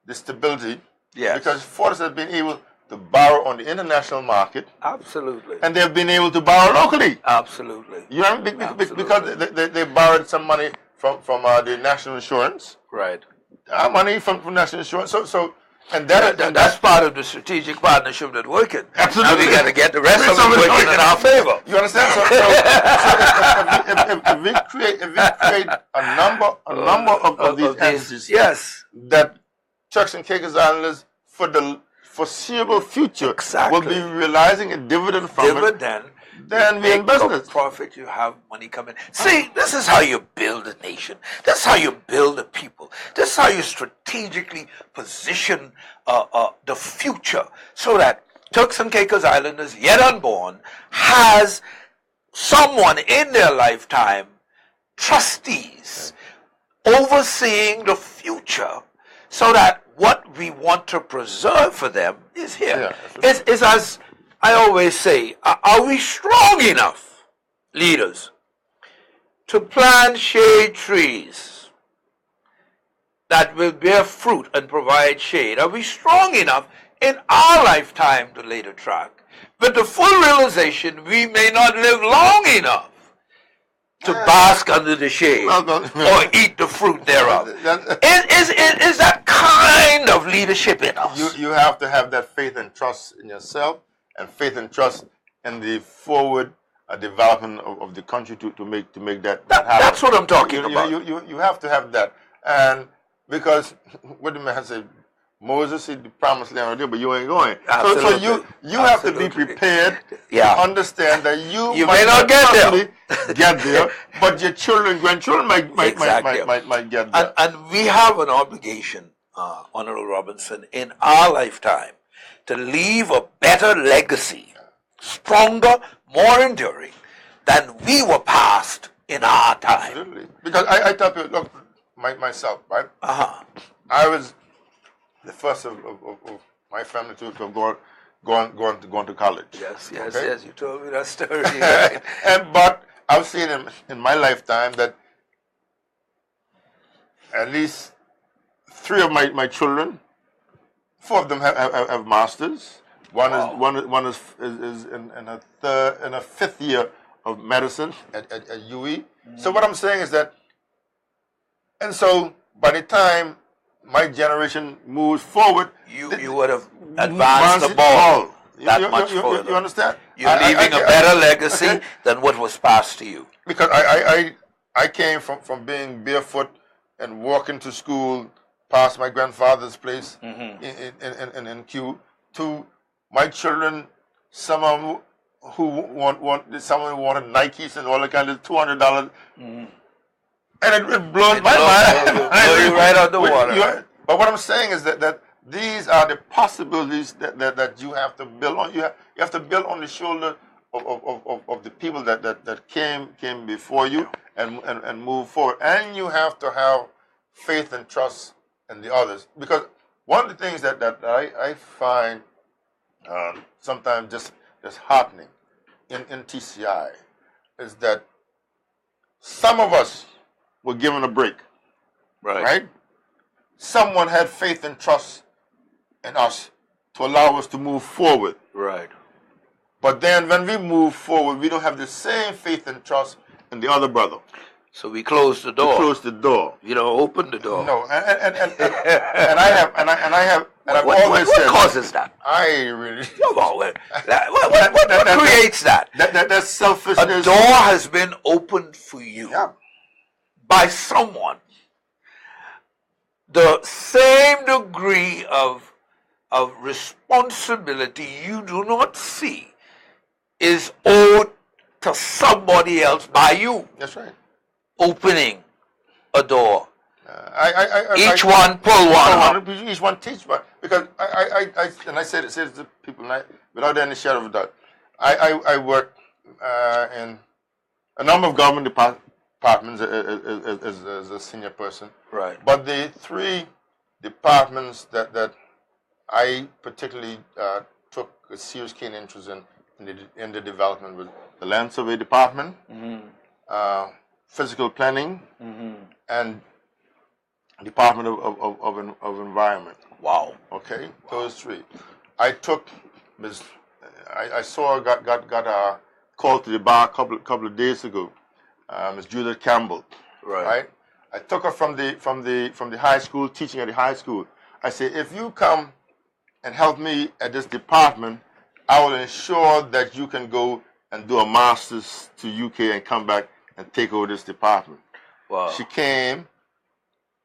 the stability. Yes. Because Fortis has been able to borrow on the international market. Absolutely. And they've been able to borrow locally. Absolutely. You know, because they borrowed some money from the national insurance. Right. Money from national insurance. And that's part of the strategic partnership that's working. Absolutely. Now we got to get the rest of it working in our favor. You understand? So if we create a number of these entities, yes, that Turks and Caicos Islanders for the foreseeable future will be realizing a dividend from it, then we're in business. Profit, you have money coming. See, this is how you build a nation. This is how you build a people. This is how you strategically position the future, so that Turks and Caicos Islanders, yet unborn, has someone in their lifetime, trustees, overseeing the future, so that what we want to preserve for them is here. Yeah, it's as I always say, are we strong enough, leaders, to plant shade trees that will bear fruit and provide shade? Are we strong enough in our lifetime to lay the track, with the full realization we may not live long enough to bask under the shade or eat the fruit thereof? Is that kind of leadership in us? You have to have that faith and trust in yourself, and faith and trust in the forward development of the country to make that happen. That's what I'm talking about. You have to have that, and because what the man said, Moses said the promised land there, but you ain't going. So you have to be prepared to understand that you may not get there, but your children, grandchildren might get there. And we have an obligation, Honorable Robinson, in our lifetime, to leave a better legacy, stronger, more enduring, than we were passed in our time. Absolutely. Because I tell people, look, myself, right? I was the first of my family to have gone to college. Yes, you told me that story. Right? But I've seen in my lifetime that at least 3 of my children, 4 of them have masters. One is in a 5th year of medicine at UE. So what I'm saying is that, and so by the time my generation moves forward, you would have advanced the ball that much further. You understand? You're leaving a better legacy than what was passed to you. Because I came from being barefoot and walking to school past my grandfather's place in Kew, to my children, some of them who someone wanted Nikes and all that kind of $200. And it blows my mind. Blow you right out the water. But what I'm saying is that these are the possibilities that you have to build on. You have to build on the shoulder of the people that came before you and move forward. And you have to have faith and trust in the others. Because one of the things that I find sometimes just heartening in TCI is that some of us were given a break. Right? Someone had faith and trust in us to allow us to move forward. Right. But then when we move forward, we don't have the same faith and trust in the other brother. So we close the door. We close the door. You don't open the door. No, and I've always said. What causes that? I really. What creates that? That selfishness. A door has been opened for you by someone. The same degree of responsibility you do not see is owed to somebody else by you. That's right. Opening a door. Each one pull one. Each one teach one. Because I say to people without any shadow of a doubt. I work in a number of government departments as a senior person. Right. But the three departments that I particularly took a serious keen interest in the development was the Land Survey Department, Physical Planning, and Department of Environment. Wow. Okay, those three. I took got a call to the bar a couple of days ago. Ms. Judith Campbell. Right. I took her from the high school, teaching at the high school. I said, if you come and help me at this department, I will ensure that you can go and do a master's to UK and come back and take over this department. Wow. She came.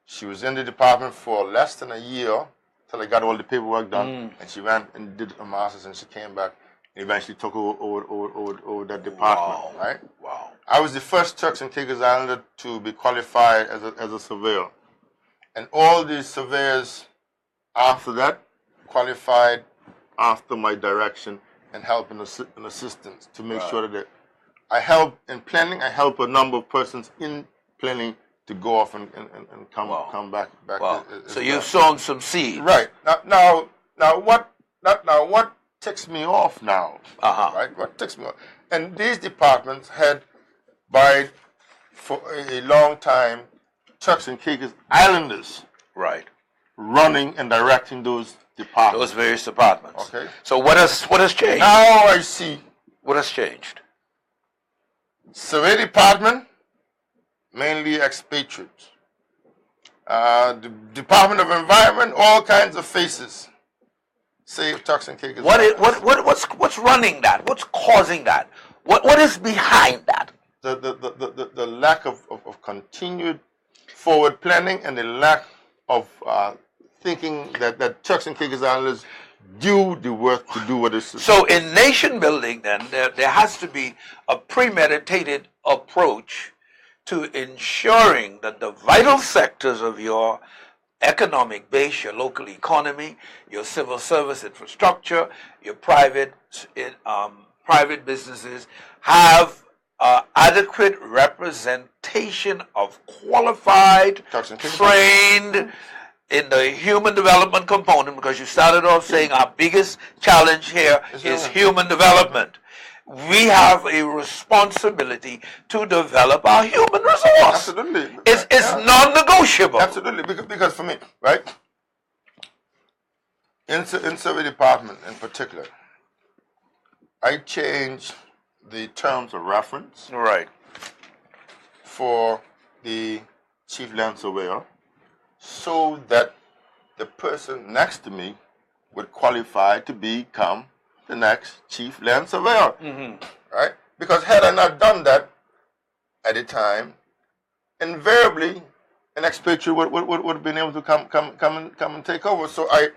She was in the department for less than a year till I got all the paperwork done, and she went and did a master's, and she came back and eventually took over that department. Wow. Right? Wow. I was the first Turks and Caicos Islander to be qualified as a surveyor, and all the surveyors after that qualified after my direction and help and assistance to make sure that I help in planning. I help a number of persons in planning to go off and come back. Wow. So you've sown some seed. Right. Now what ticks me off now? Right. What ticks me off? And these departments had for a long time Turks and Caicos Islanders. Right. Running and directing those departments. Those various departments. Okay. So what has changed? Now I see. What has changed? Survey department, mainly expatriates. The Department of Environment, all kinds of faces. Save Turks and Caicos. What's running that? What's causing that? What is behind that? The lack of continued forward planning and the lack of thinking that Turks and Caicos Islanders do the work to do what is. So in nation building, then there has to be a premeditated approach to ensuring that the vital sectors of your economic base, your local economy, your civil service infrastructure, your private businesses have adequate representation of qualified, trained in the human development component, because you started off saying our biggest challenge here is human development. We have a responsibility to develop our human resource. Absolutely. It's non-negotiable. Absolutely, because for me, right, in survey department in particular, I changed the terms of reference for the chief land surveyor so that the person next to me would qualify to become the next chief land surveyor. Right? Because had I not done that at the time, invariably an expatriate would have been able to come and take over. So I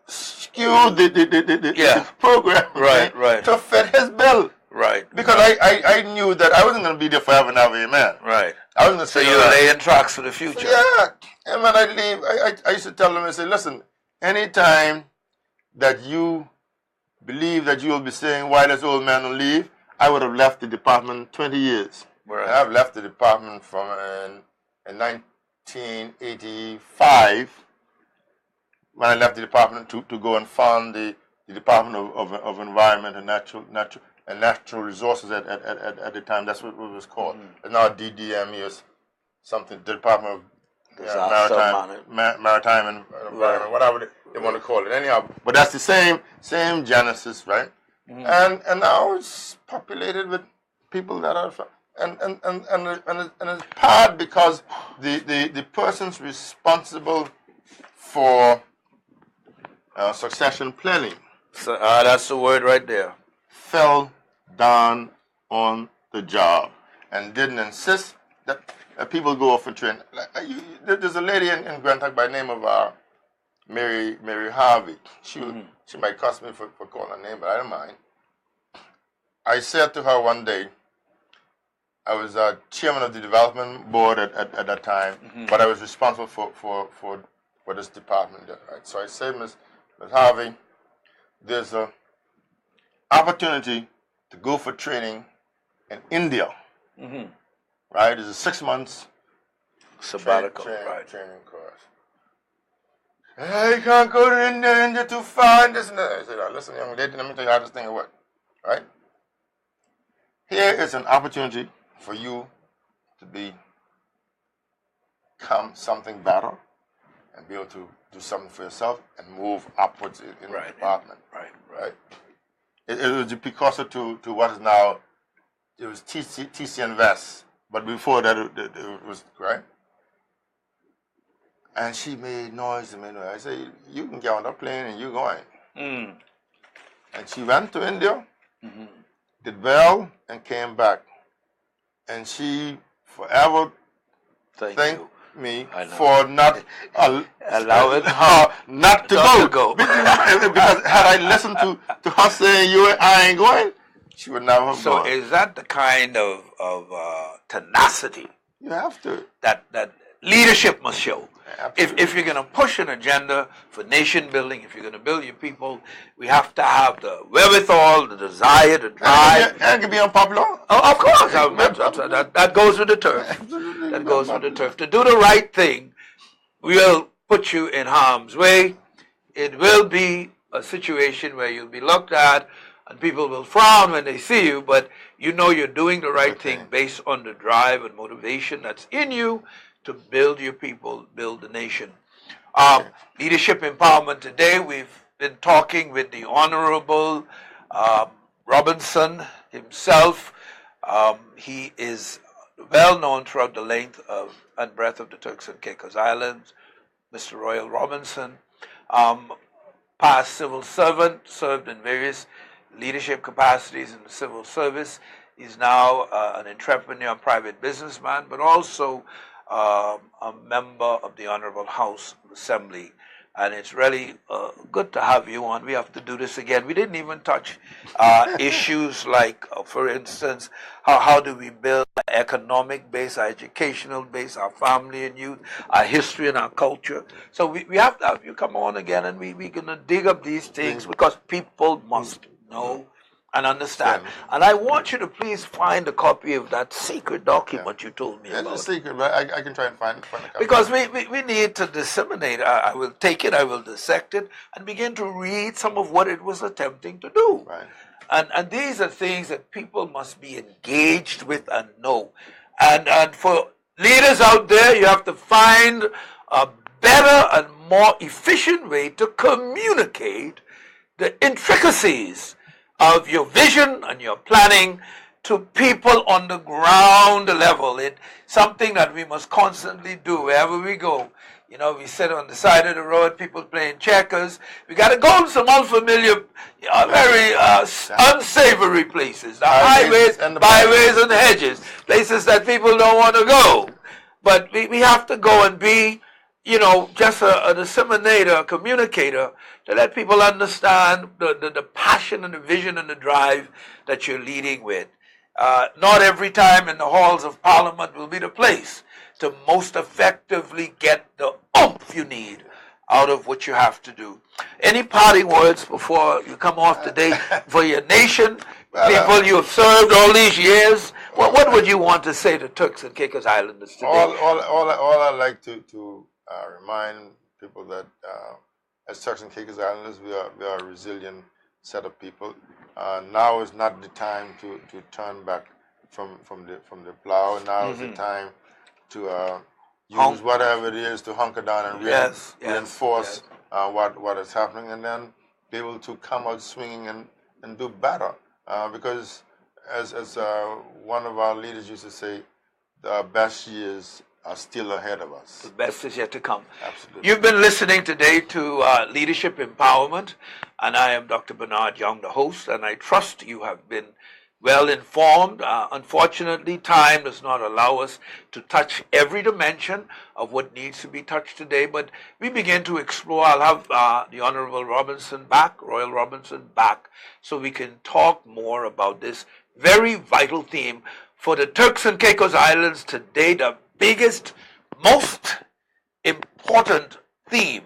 skewed the program to fit his bill. Right. Because I knew that I wasn't going to be there forever and ever, amen. Right. I was going to So say, you're laying tracks for the future. Yeah. And when I leave, I used to tell them, I say, listen, anytime that you believe that you will be saying, why does old man will leave, I would have left the department 20 years. Right. I've left the department from in 1985 when I left the department to go and found the Department of Environment and Natural Resources at the time. That's what it was called. It's now DDME or something. The Department of Maritime and Environment, they want to call it anyhow. But that's the same genesis, right? And now it's populated with people that are and it's part because the persons responsible for succession planning. So that's the word right there. Fell down on the job and didn't insist that people go off and train. There's a lady in Grantak by the name of Mary Harvey. She might cuss me for calling her name, but I don't mind. I said to her one day, I was chairman of the development board at that time, but I was responsible for this department. Right? So I said, Ms. Harvey, there's an opportunity to go for training in India. Right? It's a 6 months sabbatical training course. I can't go to India too far and this and that. I said, listen, young lady, let me tell you how this thing works. Right? Here is an opportunity for you to become something better and be able to do something for yourself and move upwards in the department. Right. It was a precursor to what is now, it was TC Invest, but before that it was, right? And she made noise. I said, you can get on the plane and you're going. And she went to India, did well, and came back. And she forever thanked me for not allowing her not to go. Because had I listened to her saying I ain't going, she would never have gone. So is that the kind of tenacity you have to that leadership must show? If you're going to push an agenda for nation building, if you're going to build your people, we have to have the wherewithal, the desire, the drive. And it can be unpopular. Oh, of course. That goes with the turf. That goes with the turf. To do the right thing will put you in harm's way. It will be a situation where you'll be looked at and people will frown when they see you, but you know you're doing the right thing based on the drive and motivation that's in you to build your people, build the nation. Leadership empowerment today, we've been talking with the Honorable Robinson himself. He is well known throughout the length and breadth of the Turks and Caicos Islands. Mr. Royal Robinson, past civil servant, served in various leadership capacities in the civil service. He's now an entrepreneur and private businessman, but also a member of the Honorable House of Assembly. And it's really good to have you on. We have to do this again. We didn't even touch issues like, for instance, how do we build our economic base, our educational base, our family and youth, our history and our culture. So we have to have you come on again, and we're going to dig up these things because people must know and understand. And I want you to please find a copy of that secret document you told me about. It's a secret, but I can try and find a copy. Because we need to disseminate. I will take it, I will dissect it, and begin to read some of what it was attempting to do. Right. And these are things that people must be engaged with and know. And for leaders out there, you have to find a better and more efficient way to communicate the intricacies of your vision and your planning to people on the ground level. It's something that we must constantly do wherever we go. You know, we sit on the side of the road, people playing checkers. We got to go to some unfamiliar, very unsavory places. The highways, byways, and hedges. Places that people don't want to go. But we have to go and be, you know, just a disseminator, a communicator, to let people understand the passion and the vision and the drive that you're leading with. Not every time in the halls of Parliament will be the place to most effectively get the oomph you need out of what you have to do. Any parting words before you come off today for your nation, people you have served all these years? What would you want to say to Turks and Caicos Islanders today? All I'd like to remind people that as Turks and Caicos Islanders, we are a resilient set of people. Now is not the time to turn back from the plow. Now is the time to use whatever it is to hunker down and reinforce what is happening, and then be able to come out swinging and do better. Because as one of our leaders used to say, the best years are still ahead of us. The best is yet to come. Absolutely. You've been listening today to Leadership Empowerment, and I am Dr. Bernard Young, the host, and I trust you have been well informed. Unfortunately, time does not allow us to touch every dimension of what needs to be touched today, but we begin to explore. I'll have the Honorable Royal Robinson back, so we can talk more about this very vital theme for the Turks and Caicos Islands today. The biggest, most important theme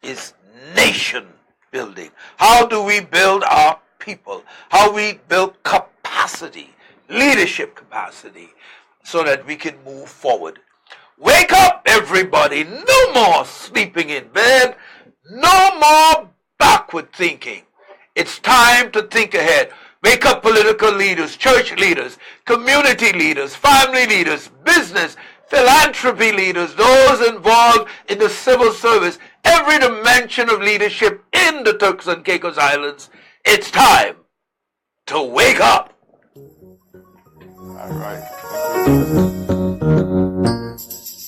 is nation building. How do we build our people? How we build capacity, leadership capacity, so that we can move forward. Wake up, everybody. No more sleeping in bed. No more backward thinking. It's time to think ahead. Wake up, political leaders, church leaders, community leaders, family leaders, business, philanthropy leaders, those involved in the civil service, every dimension of leadership in the Turks and Caicos Islands. It's time to wake up. All right.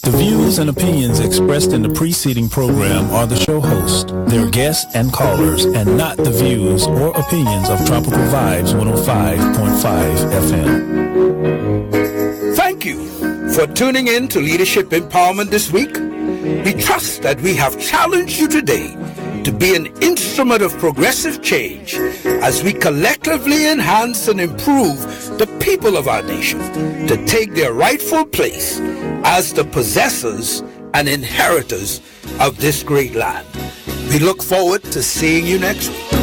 The views and opinions expressed in the preceding program are the show host, their guests and callers, and not the views or opinions of Tropical Vibes 105.5 FM. Thank you for tuning in to Leadership Empowerment this week. We trust that we have challenged you today to be an instrument of progressive change as we collectively enhance and improve the people of our nation to take their rightful place as the possessors and inheritors of this great land. We look forward to seeing you next week.